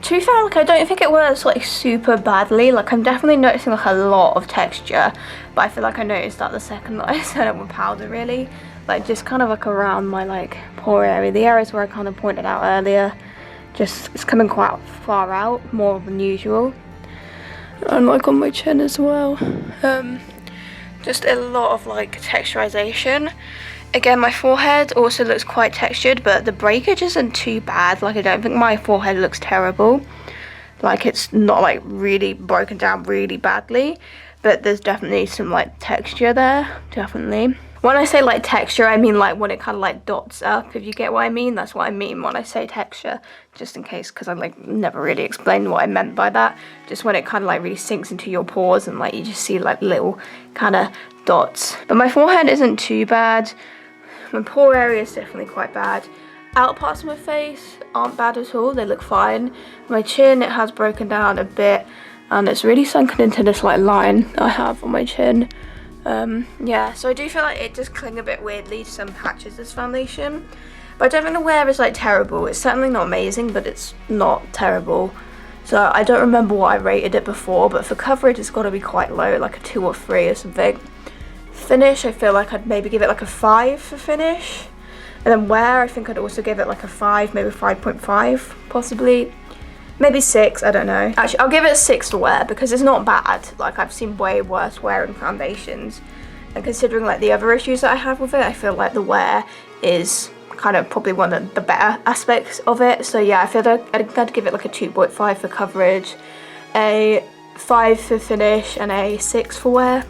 to be fair, like, I don't think it wears like super badly. Like, I'm definitely noticing like a lot of texture, but I feel like I noticed that the second that I set it with powder, really. Like, just kind of like around my like pore area, the areas where I kind of pointed out earlier, just it's coming quite far out, more than usual. And like on my chin as well. Just a lot of like texturization. Again, my forehead also looks quite textured, but the breakage isn't too bad. Like, I don't think my forehead looks terrible. Like, it's not like really broken down really badly, but there's definitely some like texture there, definitely. When I say like texture, I mean like when it kind of like dots up, if you get what I mean. That's what I mean when I say texture, just in case, because I like never really explained what I meant by that. Just when it kind of like really sinks into your pores and like you just see like little kind of dots. But my forehead isn't too bad. My pore area is definitely quite bad. Outer parts of my face aren't bad at all, they look fine. My chin, it has broken down a bit, and it's really sunken into this like line I have on my chin. Yeah, so I do feel like it does cling a bit weirdly to some patches, this foundation. But I don't think the wear is like terrible. It's certainly not amazing, but it's not terrible. So I don't remember what I rated it before, but for coverage it's got to be quite low, like a 2 or 3 or something. Finish, I feel like I'd maybe give it like a 5 for finish. And then wear, I think I'd also give it like a 5, maybe 5.5 possibly. Maybe 6, I don't know. Actually, I'll give it a 6 for wear because it's not bad. Like, I've seen way worse wearing foundations. And considering like the other issues that I have with it, I feel like the wear is kind of probably one of the better aspects of it. So yeah, I feel like I'd give it like a 2.5 for coverage, a 5 for finish, and a 6 for wear.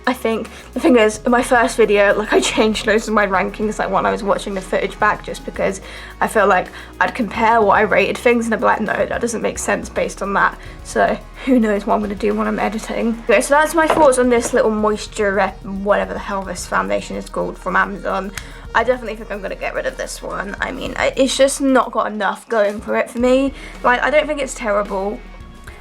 I think the thing is, in my first video, like, I changed most of my rankings like when I was watching the footage back, just because I feel like I'd compare what I rated things and I'd be like, no, that doesn't make sense based on that. So who knows what I'm gonna do when I'm editing. Okay, so that's my thoughts on this little moisture, whatever the hell this foundation is called, from Amazon. I definitely think I'm gonna get rid of this one. I mean, it's just not got enough going for it for me. Like, I don't think it's terrible.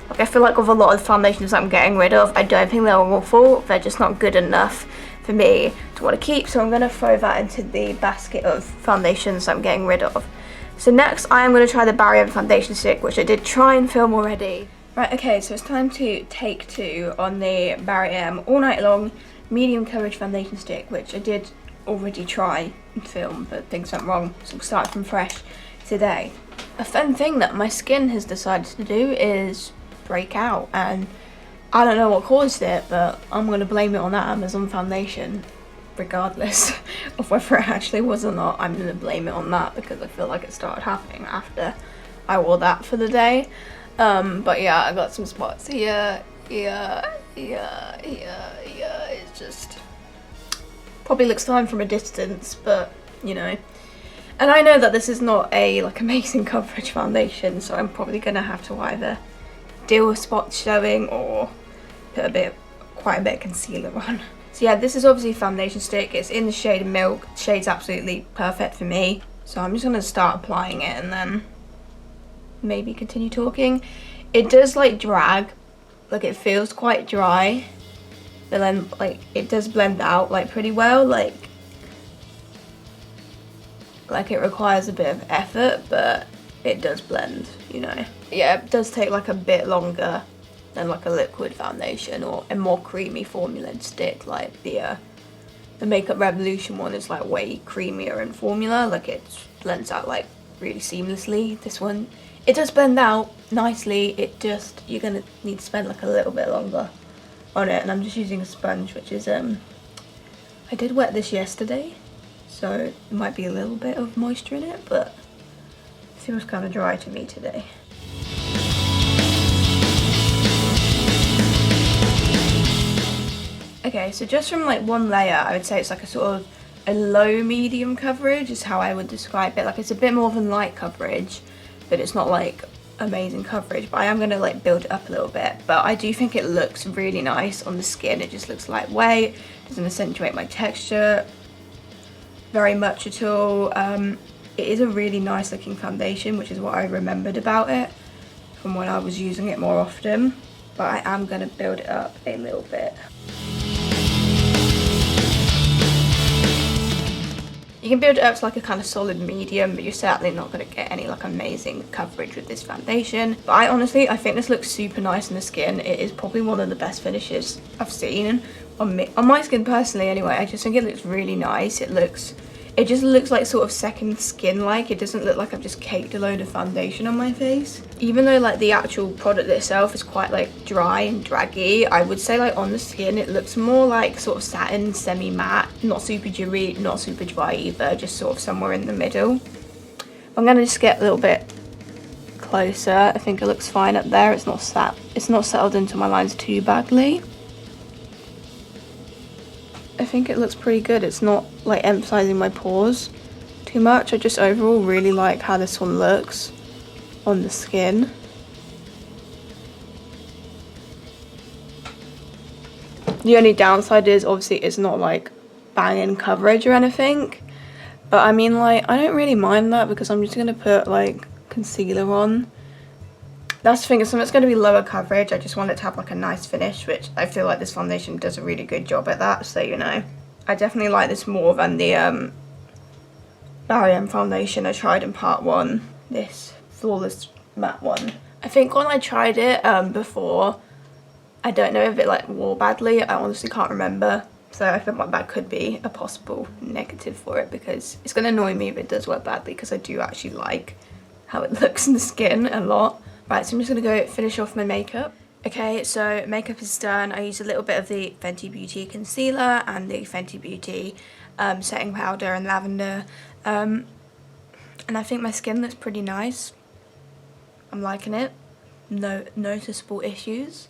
Like, I feel like with a lot of the foundations I'm getting rid of, I don't think they're awful. They're just not good enough for me to want to keep. So I'm going to throw that into the basket of foundations I'm getting rid of. So next, I am going to try the Barry M foundation stick, which I did try and film already. Right, okay, so it's time to take 2 on the Barry M All Night Long medium coverage foundation stick, which I did already try and film, but things went wrong. So we'll start from fresh today. A fun thing that my skin has decided to do is break out, and I don't know what caused it, but I'm gonna blame it on that Amazon foundation regardless of whether it actually was or not. I'm gonna blame it on that because I feel like it started happening after I wore that for the day. But yeah, I got some spots here, it's just probably looks fine from a distance, but you know. And I know that this is not a like amazing coverage foundation, so I'm probably gonna have to either deal with spots showing or put quite a bit of concealer on. So yeah, this is obviously a foundation stick. It's in the shade Milk. The shade's absolutely perfect for me. So I'm just gonna start applying it and then maybe continue talking. It does like drag, like it feels quite dry, but then like it does blend out like pretty well, like it requires a bit of effort, but it does blend, you know. Yeah, it does take like a bit longer than like a liquid foundation or a more creamy formula stick. Like the Makeup Revolution one is like way creamier in formula, like it blends out like really seamlessly. This one, it does blend out nicely, it just, you're gonna need to spend like a little bit longer on it. And I'm just using a sponge, which is I did wet this yesterday, so it might be a little bit of moisture in it, but it feels kind of dry to me today. Okay, so just from like one layer, I would say it's like a sort of a low medium coverage is how I would describe it. Like it's a bit more of a light coverage, but it's not like amazing coverage, but I am gonna like build it up a little bit. But I do think it looks really nice on the skin. It just looks lightweight, doesn't accentuate my texture very much at all. It is a really nice looking foundation, which is what I remembered about it from when I was using it more often. But I am gonna build it up a little bit. You can build it up to like a kind of solid medium, but you're certainly not going to get any like amazing coverage with this foundation. But I think this looks super nice on the skin. It is probably one of the best finishes I've seen on my skin personally anyway. I just think it looks really nice. It just looks like sort of second skin like. It doesn't look like I've just caked a load of foundation on my face. Even though like the actual product itself is quite like dry and draggy, I would say like on the skin it looks more like sort of satin, semi-matte, not super dewy, not super dry either, just sort of somewhere in the middle. I'm gonna just get a little bit closer. I think it looks fine up there. It's not settled into my lines too badly. I think it looks pretty good. It's not like emphasizing my pores too much. I just overall really like how this one looks on the skin. The only downside is obviously it's not like banging coverage or anything, but I mean like I don't really mind that because I'm just gonna put like concealer on. That's the thing, if something's going to be lower coverage, I just want it to have like a nice finish, which I feel like this foundation does a really good job at that, so you know. I definitely like this more than the Barry foundation I tried in part 1, this Flawless Matte one. I think when I tried it before, I don't know if it like wore badly, I honestly can't remember. So I think that could be a possible negative for it, because it's going to annoy me if it does work badly, because I do actually like how it looks in the skin a lot. Right, so I'm just going to go finish off my makeup. Okay, so makeup is done. I used a little bit of the Fenty Beauty concealer and the Fenty Beauty setting powder and lavender. And I think my skin looks pretty nice. I'm liking it. No noticeable issues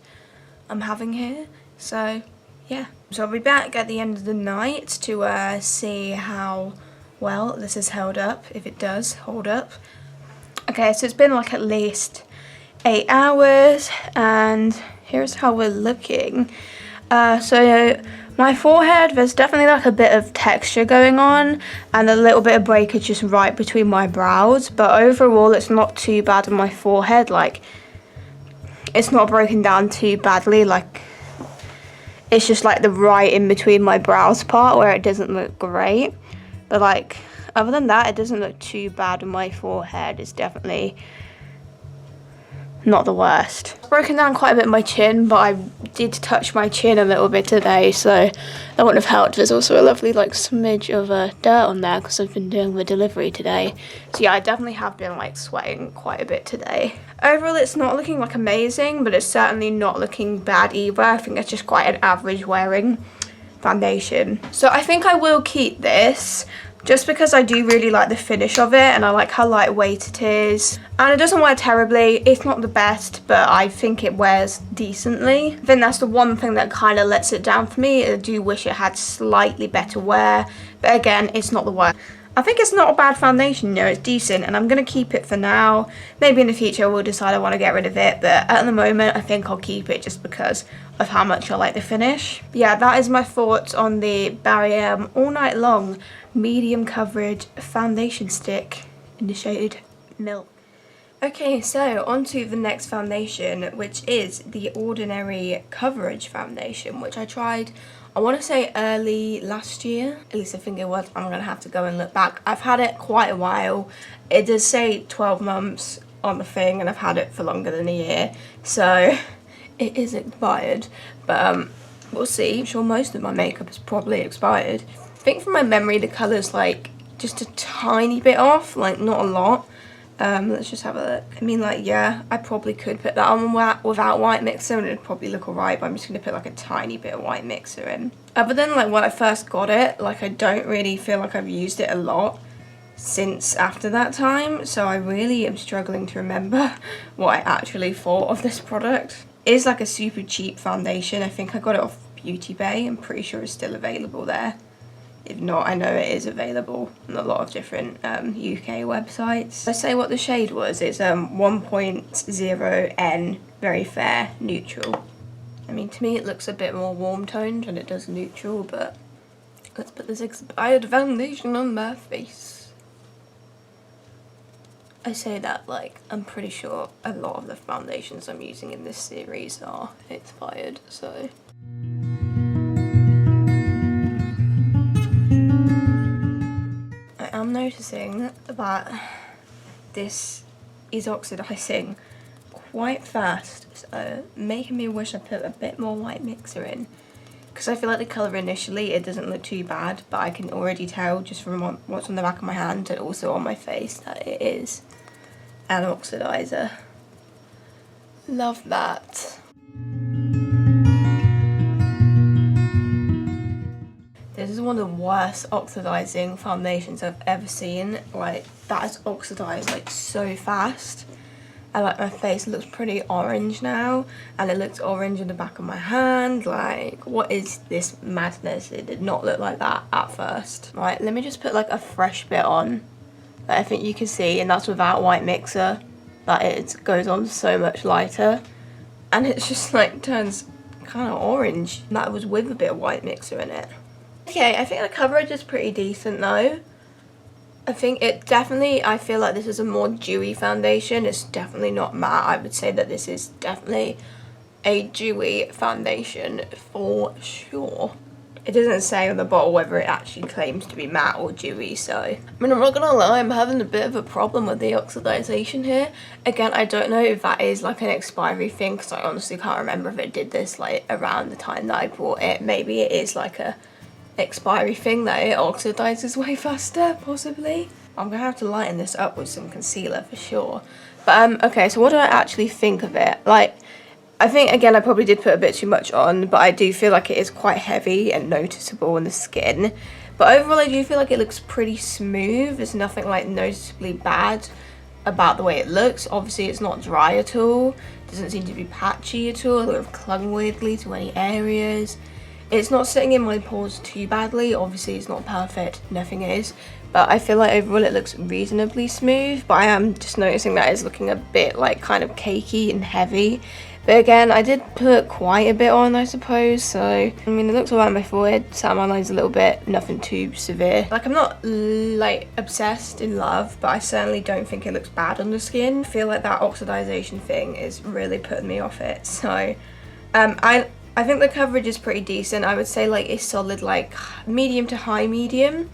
I'm having here. So, yeah. So I'll be back at the end of the night to see how well this has held up, if it does hold up. Okay, so it's been like at least 8 hours and here's how we're looking. So my forehead, there's definitely like a bit of texture going on and a little bit of breakage just right between my brows, but overall it's not too bad on my forehead. Like it's not broken down too badly, like it's just like the right in between my brows part where it doesn't look great. But like other than that, it doesn't look too bad on my forehead. It's definitely not the worst. I've broken down quite a bit on my chin, but I did touch my chin a little bit today, so that wouldn't have helped. There's also a lovely like smidge of dirt on there because I've been doing the delivery today. So yeah, I definitely have been like sweating quite a bit today. Overall, it's not looking like amazing, but it's certainly not looking bad either. I think it's just quite an average wearing foundation. So I think I will keep this, just because I do really like the finish of it and I like how lightweight it is. And it doesn't wear terribly. It's not the best, but I think it wears decently. I think that's the one thing that kind of lets it down for me. I do wish it had slightly better wear, but again, it's not the worst. I think it's not a bad foundation, you know, it's decent, and I'm going to keep it for now. Maybe in the future we'll decide I want to get rid of it, but at the moment I think I'll keep it just because of how much I like the finish. But yeah, that is my thoughts on the Barry All Night Long medium coverage foundation stick in the shade Milk. Okay, so on to the next foundation, which is the Ordinary Coverage Foundation, which I tried, I want to say early last year. At least I think it was. I'm going to have to go and look back. I've had it quite a while. It does say 12 months on the thing, and I've had it for longer than a year. So it is expired, but we'll see. I'm sure most of my makeup is probably expired. I think from my memory, the colour's like just a tiny bit off, like not a lot. Let's just have a look. I mean, like, yeah, I probably could put that on without white mixer and it'd probably look alright, but I'm just going to put like a tiny bit of white mixer in. Other than like when I first got it, like I don't really feel like I've used it a lot since after that time, so I really am struggling to remember what I actually thought of this product. It is like a super cheap foundation. I think I got it off Beauty Bay. I'm pretty sure it's still available there. If not, I know it is available on a lot of different UK websites. Let's say what the shade was. It's 1.0N, very fair, neutral. I mean, to me it looks a bit more warm toned than it does neutral, but let's put this expired foundation on my face. I say that like I'm pretty sure a lot of the foundations I'm using in this series are expired, so... I'm noticing that this is oxidizing quite fast, so making me wish I put a bit more white mixer in, because I feel like the colour initially it doesn't look too bad, but I can already tell just from what's on the back of my hand and also on my face that it is an oxidizer. Love that. This is one of the worst oxidizing foundations I've ever seen. Like, that is oxidized like so fast. And like my face looks pretty orange now, and it looks orange in the back of my hand. Like, what is this madness? It did not look like that at first. Right, let me just put like a fresh bit on that I think you can see, and that's without white mixer, that it goes on so much lighter, and it's just like turns kind of orange. And that was with a bit of white mixer in it. Okay, I think the coverage is pretty decent though. I think it definitely, I feel like this is a more dewy foundation. It's definitely not matte. I would say that this is definitely a dewy foundation for sure. It doesn't say on the bottle whether it actually claims to be matte or dewy, so... I mean, I'm not gonna lie, I'm having a bit of a problem with the oxidization here. Again, I don't know if that is like an expiry thing, because I honestly can't remember if it did this like around the time that I bought it. Maybe it is like a expiry thing that it oxidizes way faster, possibly. I'm gonna have to lighten this up with some concealer for sure. But okay, so what do I actually think of it? Like, I think again I probably did put a bit too much on, but I do feel like it is quite heavy and noticeable in the skin. But overall I do feel like it looks pretty smooth. There's nothing like noticeably bad about the way it looks. Obviously it's not dry at all, it doesn't seem to be patchy at all, it would have clung weirdly to any areas. It's not sitting in my pores too badly. Obviously it's not perfect, nothing is, but I feel like overall it looks reasonably smooth. But I am just noticing that it's looking a bit like kind of cakey and heavy. But again, I did put quite a bit on, I suppose, so I mean it looks alright on my forehead, sat on my lines a little bit, nothing too severe. Like, I'm not like obsessed in love, but I certainly don't think it looks bad on the skin. I feel like that oxidization thing is really putting me off it, so I think the coverage is pretty decent. I would say like it's solid, like medium to high medium.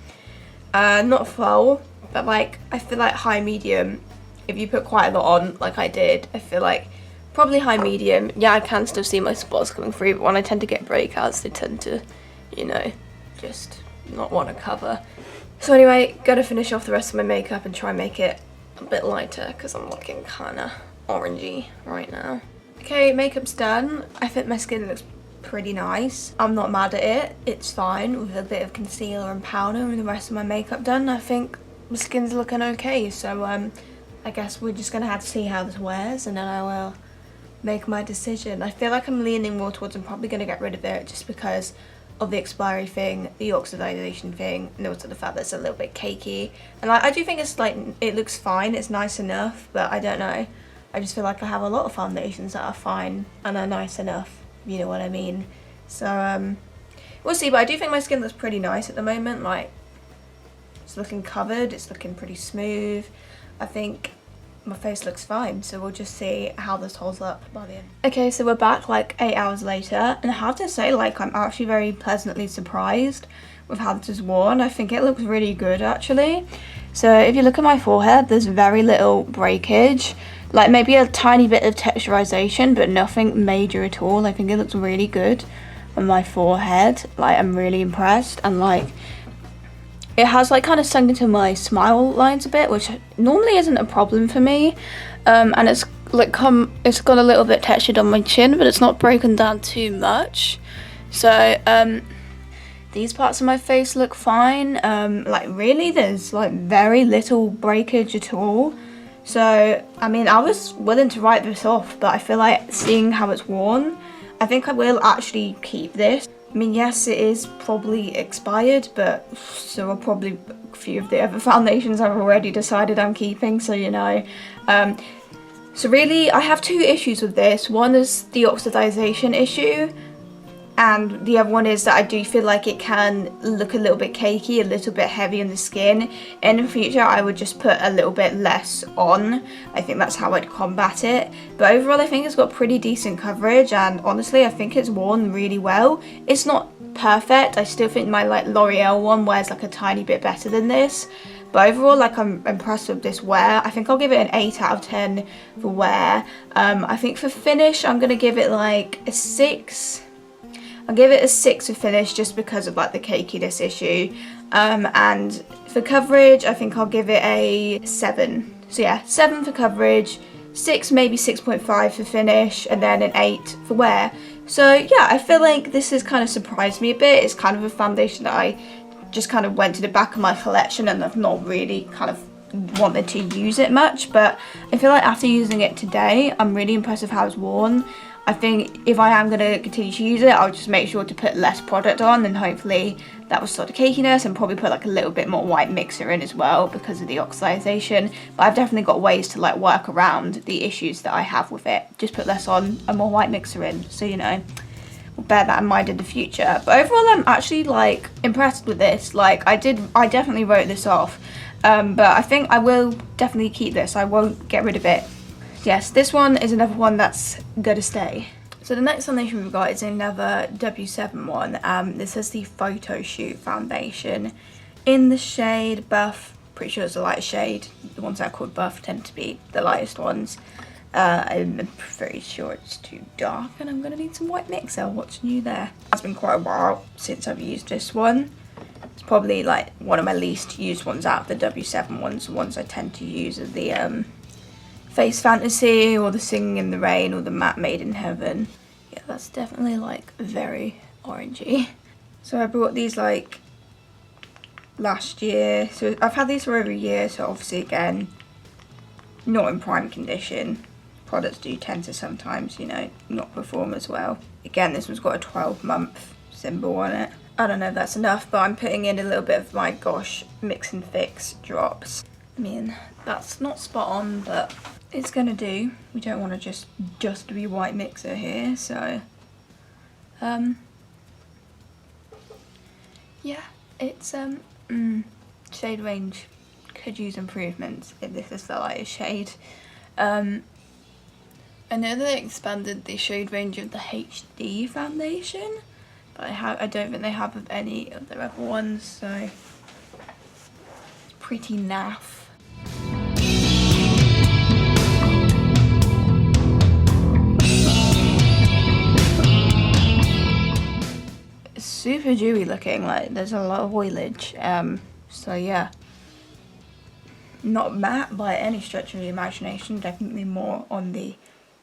Not full, but like I feel like high medium, if you put quite a lot on like I did, I feel like probably high medium. Yeah, I can still see my spots coming through, but when I tend to get breakouts, they tend to, you know, just not want to cover. So anyway, gotta finish off the rest of my makeup and try and make it a bit lighter because I'm looking kinda orangey right now. Okay, makeup's done. I think my skin looks pretty nice. I'm not mad at it. It's fine with a bit of concealer and powder and the rest of my makeup done. I think the skin's looking okay. So I guess we're just gonna have to see how this wears and then I will make my decision. I feel like I'm leaning more towards I'm probably gonna get rid of it just because of the expiry thing, the oxidization thing, and also the fact that it's a little bit cakey. And I do think it's like, it looks fine, it's nice enough, but I don't know. I just feel like I have a lot of foundations that are fine and are nice enough, you know what I mean? So we'll see, but I do think my skin looks pretty nice at the moment. Like, it's looking covered, it's looking pretty smooth. I think my face looks fine, so we'll just see how this holds up by the end. Okay, so we're back like 8 hours later, and I have to say, like, I'm actually very pleasantly surprised with how this is worn. I think it looks really good actually. So if you look at my forehead, there's very little breakage, like maybe a tiny bit of texturization, but nothing major at all. I think it looks really good on my forehead. Like, I'm really impressed, and like, it has like kind of sunk into my smile lines a bit, which normally isn't a problem for me. And it's like it's got a little bit textured on my chin, but it's not broken down too much. So these parts of my face look fine. Like, really, there's like very little breakage at all. So I mean, I was willing to write this off, but I feel like seeing how it's worn, I think I will actually keep this. I mean, yes, it is probably expired, but so are probably a few of the other foundations I've already decided I'm keeping, so you know. So really, I have two issues with this. One is the oxidization issue, and the other one is that I do feel like it can look a little bit cakey, a little bit heavy on the skin. In the future, I would just put a little bit less on. I think that's how I'd combat it. But overall, I think it's got pretty decent coverage, and honestly, I think it's worn really well. It's not perfect. I still think my like L'Oreal one wears like a tiny bit better than this. But overall, like, I'm impressed with this wear. I think I'll give it an 8 out of 10 for wear. I think for finish, I'm gonna give it like a 6. I'll give it a 6 for finish just because of like the cakiness issue. And for coverage, I think I'll give it a 7. So yeah, 7 for coverage, 6, maybe 6.5 for finish, and then an 8 for wear. So yeah, I feel like this has kind of surprised me a bit. It's kind of a foundation that I just kind of went to the back of my collection, and I've not really kind of wanted to use it much. But I feel like after using it today, I'm really impressed with how it's worn. I think if I am going to continue to use it, I'll just make sure to put less product on, and hopefully that will stop the cakiness, and probably put like a little bit more white mixer in as well because of the oxidization. But I've definitely got ways to like work around the issues that I have with it. Just put less on and more white mixer in, so you know, we'll bear that in mind in the future. But overall, I'm actually like impressed with this. Like, I definitely wrote this off, but I think I will definitely keep this. I won't get rid of it. Yes, this one is another one that's gonna stay. So the next foundation we've got is another W7 one. This is the Photoshoot foundation in the shade Buff. Pretty sure it's the lightest shade. The ones that are called Buff tend to be the lightest ones. I'm pretty sure it's too dark, and I'm gonna need some white mixer. What's new there? It's been quite a while since I've used this one. It's probably like one of my least used ones out of the W7 ones. The ones I tend to use are the Face Fantasy, or the Singing in the Rain, or the Matte Made in Heaven. Yeah, that's definitely like very orangey. So I bought these like last year. So I've had these for over a year, so obviously again, not in prime condition. Products do tend to sometimes, you know, not perform as well. Again, this one's got a 12-month symbol on it. I don't know if that's enough, but I'm putting in a little bit of my Gosh Mix and Fix drops. I mean, that's not spot on, but it's gonna do. We don't want to just be white mixer here, so yeah, it's shade range could use improvements if this is the lightest shade. I know they expanded the shade range of the HD foundation, but I don't think they have of any of their other ones, so it's pretty naff. Super dewy looking, like there's a lot of oilage, so yeah, not matte by any stretch of the imagination, definitely more on the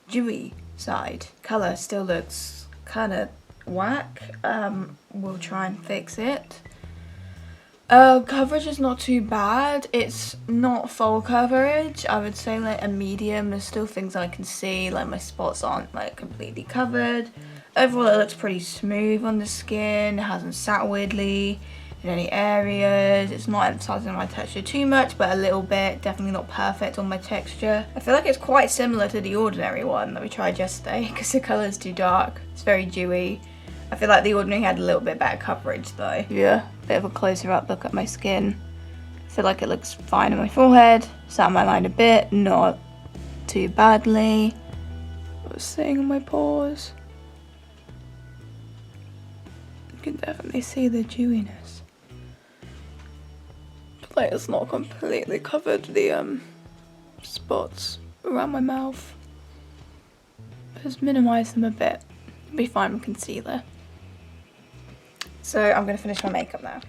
dewy side. Colour still looks kind of whack. We'll try and fix it. Coverage is not too bad. It's not full coverage. I would say like a medium. There's still things I can see, like my spots aren't like completely covered. overall it looks pretty smooth on the skin. It hasn't sat weirdly in any areas. It's not emphasizing my texture too much, but a little bit. Definitely not perfect on my texture. I feel like it's quite similar to the Ordinary one that we tried yesterday because the colour is too dark. It's very dewy. I feel like the Ordinary had a little bit better coverage though. Yeah, bit of a closer up look at my skin. I feel like it looks fine on my forehead. Sat my line a bit, not too badly. What's sitting on my pores? You can definitely see the dewiness. But like it's not completely covered the spots around my mouth. Just minimise them a bit. Be fine with concealer. So I'm gonna finish my makeup now.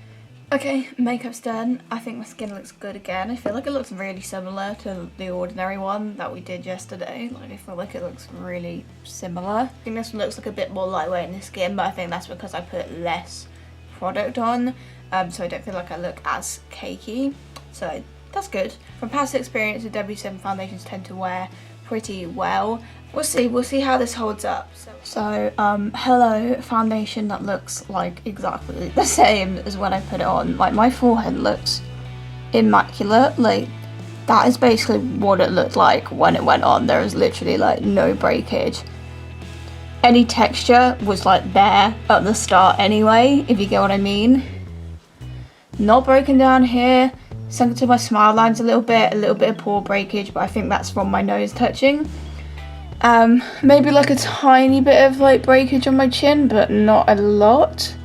Okay, makeup's done. I think my skin looks good again. I feel like it looks really similar to the Ordinary one that we did yesterday. Like I feel like it looks really similar. I think this one looks like a bit more lightweight in the skin, but I think that's because I put less product on. So I don't feel like I look as cakey. So that's good. From past experience, the W7 foundations tend to wear pretty well. We'll see how this holds up. So Hello foundation that looks like exactly the same as when I put it on. Like my forehead looks immaculate. Like that is basically what it looked like when it went on. There is literally like no breakage. Any texture was like there at the start anyway, if you get what I mean. Not broken down here. Sunk into my smile lines a little bit of pore breakage, but I think that's from my nose touching. Maybe like a tiny bit of like breakage on my chin, but not a lot.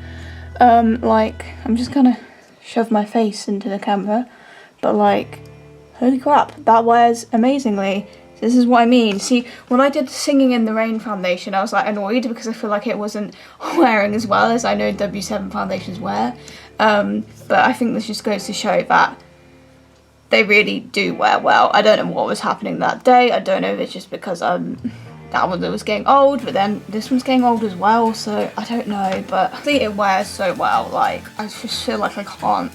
Like I'm just gonna shove my face into the camera, but like holy crap, that wears amazingly. This is what I mean. See, when I did the Singing in the Rain foundation, I was like annoyed because I feel like it wasn't wearing as well as I know W7 foundations wear. But I think this just goes to show that they really do wear well. I don't know what was happening that day. I don't know if it's just because that one was getting old, but then this one's getting old as well, so I don't know. But I think it wears so well. Like I just feel like I can't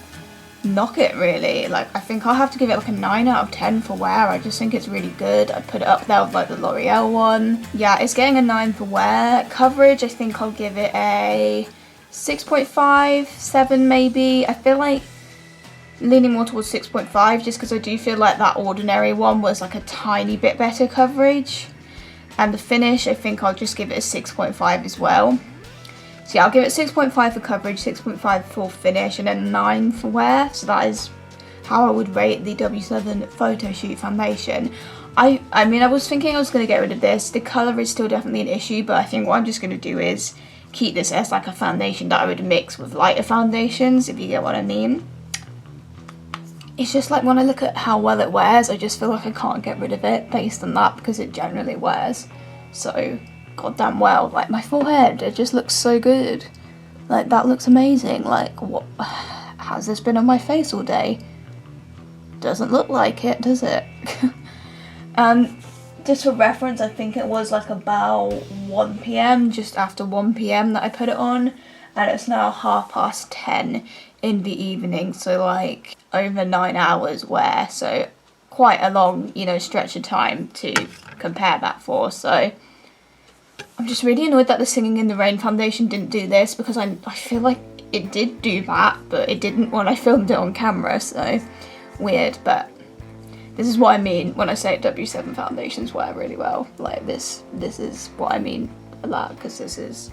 knock it really. Like I think I'll have to give it like a 9 out of 10 for wear. I just think it's really good. I'd put it up there with like the L'Oreal one. Yeah, it's getting a 9 for wear. Coverage, I think I'll give it a 6.5, 7 maybe. I feel like leaning more towards 6.5 just because I do feel like that Ordinary one was like a tiny bit better coverage. And the finish, I think I'll just give it a 6.5 as well. So yeah, I'll give it 6.5 for coverage, 6.5 for finish, and then 9 for wear. So that is how I would rate the W7 Photoshoot foundation. I mean, I was thinking I was going to get rid of this. The colour is still definitely an issue, but I think what I'm just going to do is keep this as like a foundation that I would mix with lighter foundations, if you get what I mean. It's just like when I look at how well it wears, I just feel like I can't get rid of it based on that because it generally wears so goddamn well. Like my forehead, it just looks so good. Like that looks amazing. Like what has this been on my face all day? Doesn't look like it, does it? Just for reference, I think it was like about 1 PM, just after 1 PM that I put it on, and it's now 10:30 in the evening, so like over 9 hours wear, so quite a long, you know, stretch of time to compare that for. So I'm just really annoyed that the Singing in the Rain foundation didn't do this, because I feel like it did do that, but it didn't when I filmed it on camera, so weird. But this is what I mean when I say W7 foundations wear really well. Like this is what I mean a lot, because this is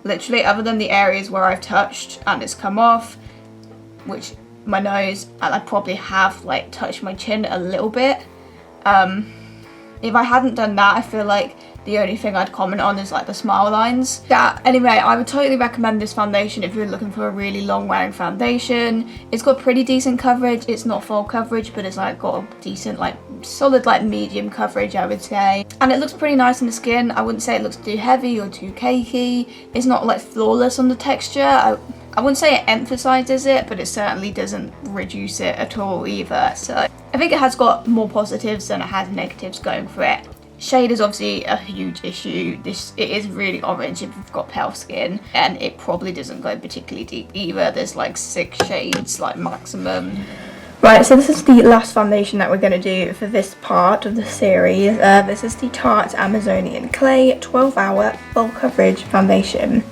literally, other than the areas where I've touched and it's come off, which my nose, and I probably have like touched my chin a little bit. If I hadn't done that, I feel like the only thing I'd comment on is like the smile lines. Yeah, anyway, I would totally recommend this foundation if you're looking for a really long wearing foundation. It's got pretty decent coverage. It's not full coverage, but it's like got a decent, like solid, like medium coverage, I would say. And it looks pretty nice on the skin. I wouldn't say it looks too heavy or too cakey. It's not like flawless on the texture. I wouldn't say it emphasizes it, but it certainly doesn't reduce it at all either. So I think it has got more positives than it has negatives going for it. Shade is obviously a huge issue. It is really orange if you've got pale skin, and it probably doesn't go particularly deep either. There's like 6 shades like maximum, Right, so this is the last foundation that we're going to do for this part of the series. This is the Tarte Amazonian Clay 12-hour full coverage foundation.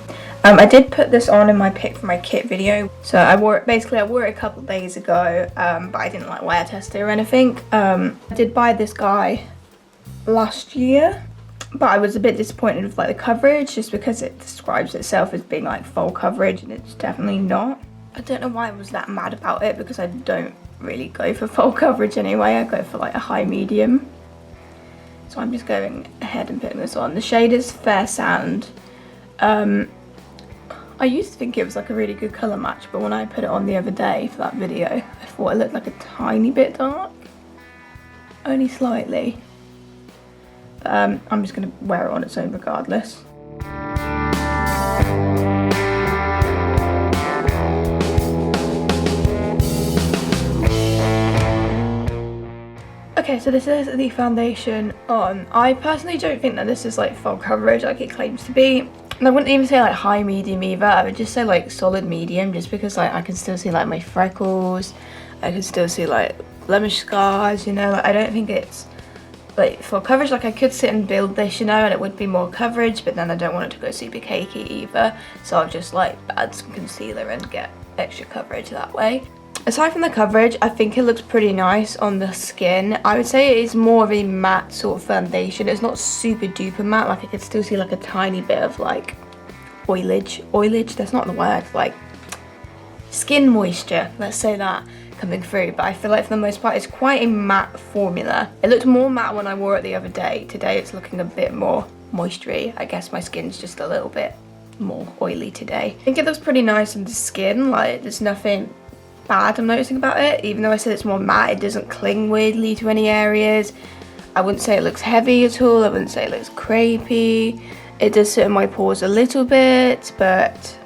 I did put this on in my pick for my kit video, so I wore it a couple of days ago, but I didn't like wear test it or anything. I did buy this guy last year, but I was a bit disappointed with like the coverage, just because it describes itself as being like full coverage and it's definitely not. I don't know why I was that mad about it, because I don't really go for full coverage anyway. I go for like a high medium. So I'm just going ahead and putting this on. The shade is Fair Sand. I used to think it was like a really good colour match, but when I put it on the other day for that video, I thought it looked like a tiny bit dark. Only slightly. But, I'm just going to wear it on its own regardless. Okay, so this is the foundation on. I personally don't think that this is like full coverage like it claims to be. And I wouldn't even say like high medium either. I would just say like solid medium, just because like I can still see like my freckles. I can still see like blemish scars, you know. Like, I don't think it's like full coverage. Like I could sit and build this, you know, and it would be more coverage, but then I don't want it to go super cakey either. So I'll just like add some concealer and get extra coverage that way. Aside from the coverage, I think it looks pretty nice on the skin. I would say it is more of a matte sort of foundation. It's not super duper matte. Like I could still see like a tiny bit of like oilage, that's not the word, like skin moisture, let's say that, coming through. But I feel like for the most part it's quite a matte formula. It looked more matte when I wore it the other day. Today it's looking a bit more moistury. I guess my skin's just a little bit more oily today. I think it looks pretty nice on the skin. Like there's nothing bad I'm noticing about it. Even though I said it's more matte, it doesn't cling weirdly to any areas. I wouldn't say it looks heavy at all. I wouldn't say it looks crepey. It does sit in my pores a little bit, but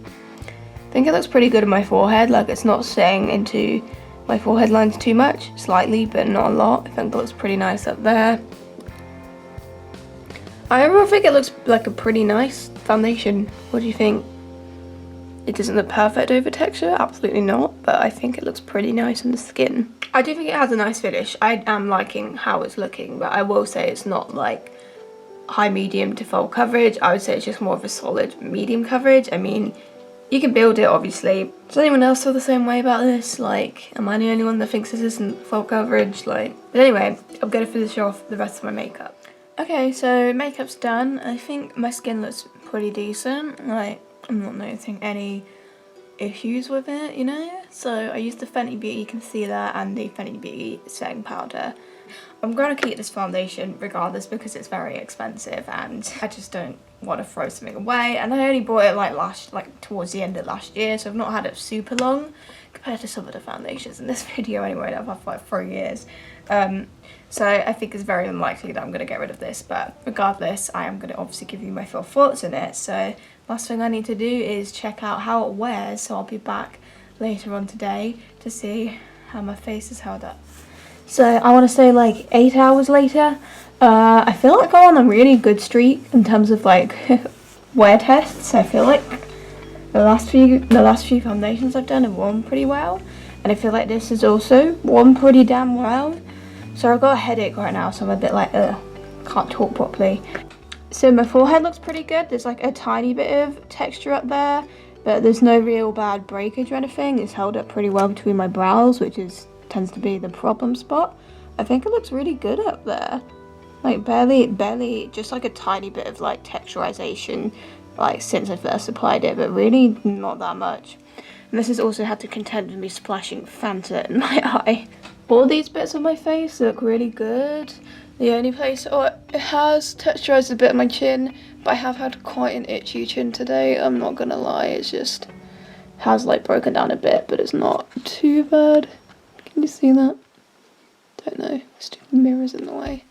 I think it looks pretty good on my forehead. Like it's not sitting into my forehead lines too much, slightly, but not a lot. I think it looks pretty nice up there. I overall think it looks like a pretty nice foundation. What do you think? It doesn't look perfect over texture, absolutely not, but I think it looks pretty nice on the skin. I do think it has a nice finish. I am liking how it's looking, but I will say it's not like high medium to full coverage. I would say it's just more of a solid medium coverage. I mean, you can build it obviously. Does anyone else feel the same way about this? Like, am I the only one that thinks this isn't full coverage? Like, but anyway, I'm gonna finish off the rest of my makeup. Okay, so makeup's done. I think my skin looks pretty decent. Like, I'm not noticing any issues with it, you know? So I used the Fenty Beauty concealer and the Fenty Beauty setting powder. I'm going to keep this foundation regardless because it's very expensive and I just don't want to throw something away. And I only bought it like towards the end of last year, so I've not had it super long compared to some of the foundations in this video anyway that I've had for like 3 years. So I think it's very unlikely that I'm going to get rid of this, but regardless, I am going to obviously give you my full thoughts on it. So last thing I need to do is check out how it wears, so I'll be back later on today to see how my face is held up. So I want to say like 8 hours later, I feel like I'm on a really good streak in terms of like wear tests. I feel like the last few foundations I've done have worn pretty well, and I feel like this has also worn pretty damn well. So I've got a headache right now, so I'm a bit like, can't talk properly. So my forehead looks pretty good. There's like a tiny bit of texture up there, but there's no real bad breakage or anything. It's held up pretty well between my brows, which tends to be the problem spot. I think it looks really good up there. Like barely, just like a tiny bit of like texturization, like since I first applied it, but really not that much. And this has also had to contend with me splashing Fanta in my eye. All these bits of my face look really good. The only place, it has texturized a bit of my chin, but I have had quite an itchy chin today, I'm not gonna lie. It's just has like broken down a bit, but it's not too bad. Can you see that? Don't know, there's two mirrors in the way.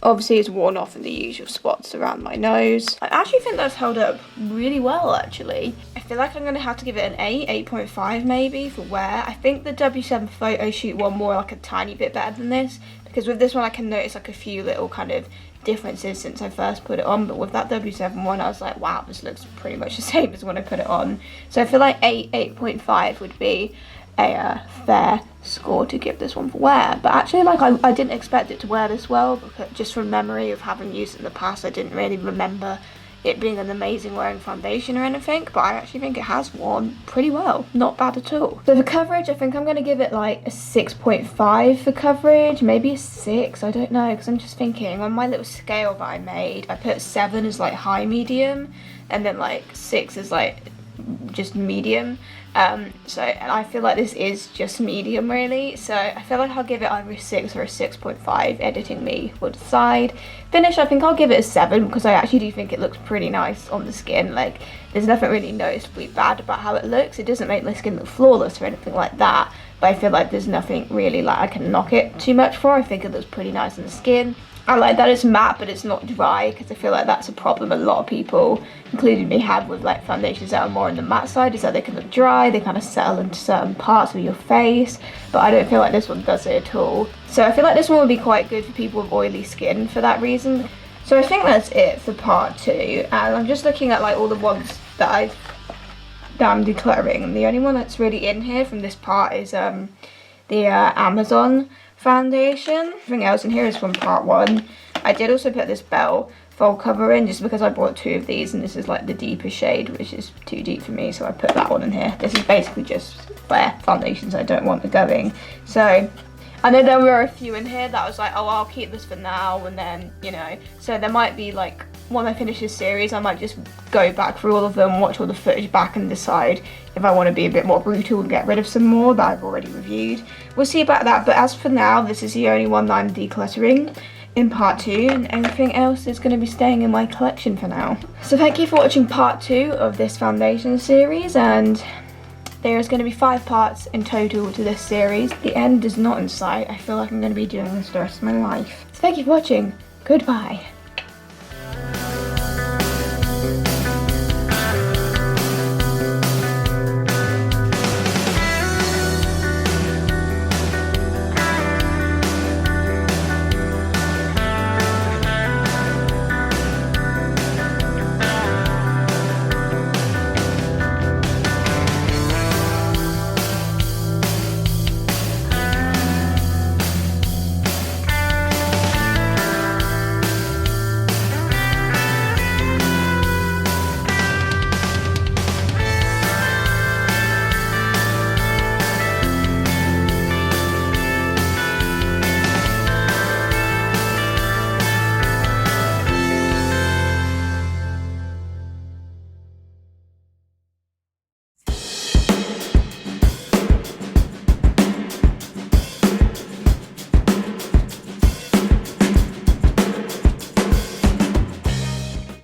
Obviously it's worn off in the usual spots around my nose. I actually think that's held up really well actually. I feel like I'm going to have to give it an 8.5 maybe for wear. I think the W7 Photoshoot one more like a tiny bit better than this, because with this one I can notice like a few little kind of differences since I first put it on, but with that W7 one I was like, wow, this looks pretty much the same as when I put it on. So I feel like 8.5 would be a fair score to give this one for wear. But actually, like, I didn't expect it to wear this well, because just from memory of having used it in the past, I didn't really remember it being an amazing wearing foundation or anything, but I actually think it has worn pretty well. Not bad at all. So for coverage, I think I'm going to give it like a 6.5 for coverage, maybe a 6, I don't know, because I'm just thinking on my little scale that I made, I put 7 as like high medium, and then like 6 is like just medium. So, and I feel like this is just medium really, so I feel like I'll give it either a 6 or a 6.5. Editing me will decide. Finish, I think I'll give it a 7, because I actually do think it looks pretty nice on the skin. Like, there's nothing really noticeably bad about how it looks. It doesn't make my skin look flawless or anything like that, but I feel like there's nothing really like I can knock it too much for. I think it looks pretty nice on the skin. I like that it's matte but it's not dry, because I feel like that's a problem a lot of people, including me, have with like foundations that are more on the matte side, is that they can look dry, they kind of settle into certain parts of your face, but I don't feel like this one does it at all. So I feel like this one would be quite good for people with oily skin for that reason. So I think that's it for part 2, and I'm just looking at like all the ones that I'm decluttering, and the only one that's really in here from this part is the Amazon foundation. Everything else in here is from part 1. I did also put this Belle fold cover in just because I bought 2 of these, and this is like the deeper shade, which is too deep for me, so I put that one in here. This is basically just where foundations I don't want are going. So I know there were a few in here that I was like, oh, I'll keep this for now, and then, you know, so there might be like, when I finish this series, I might just go back through all of them, watch all the footage back, and decide if I want to be a bit more brutal and get rid of some more that I've already reviewed. We'll see about that, but as for now, this is the only one that I'm decluttering in part 2, and everything else is going to be staying in my collection for now. So thank you for watching part 2 of this foundation series, and there's going to be 5 parts in total to this series. The end is not in sight. I feel like I'm going to be doing this the rest of my life. So thank you for watching. Goodbye.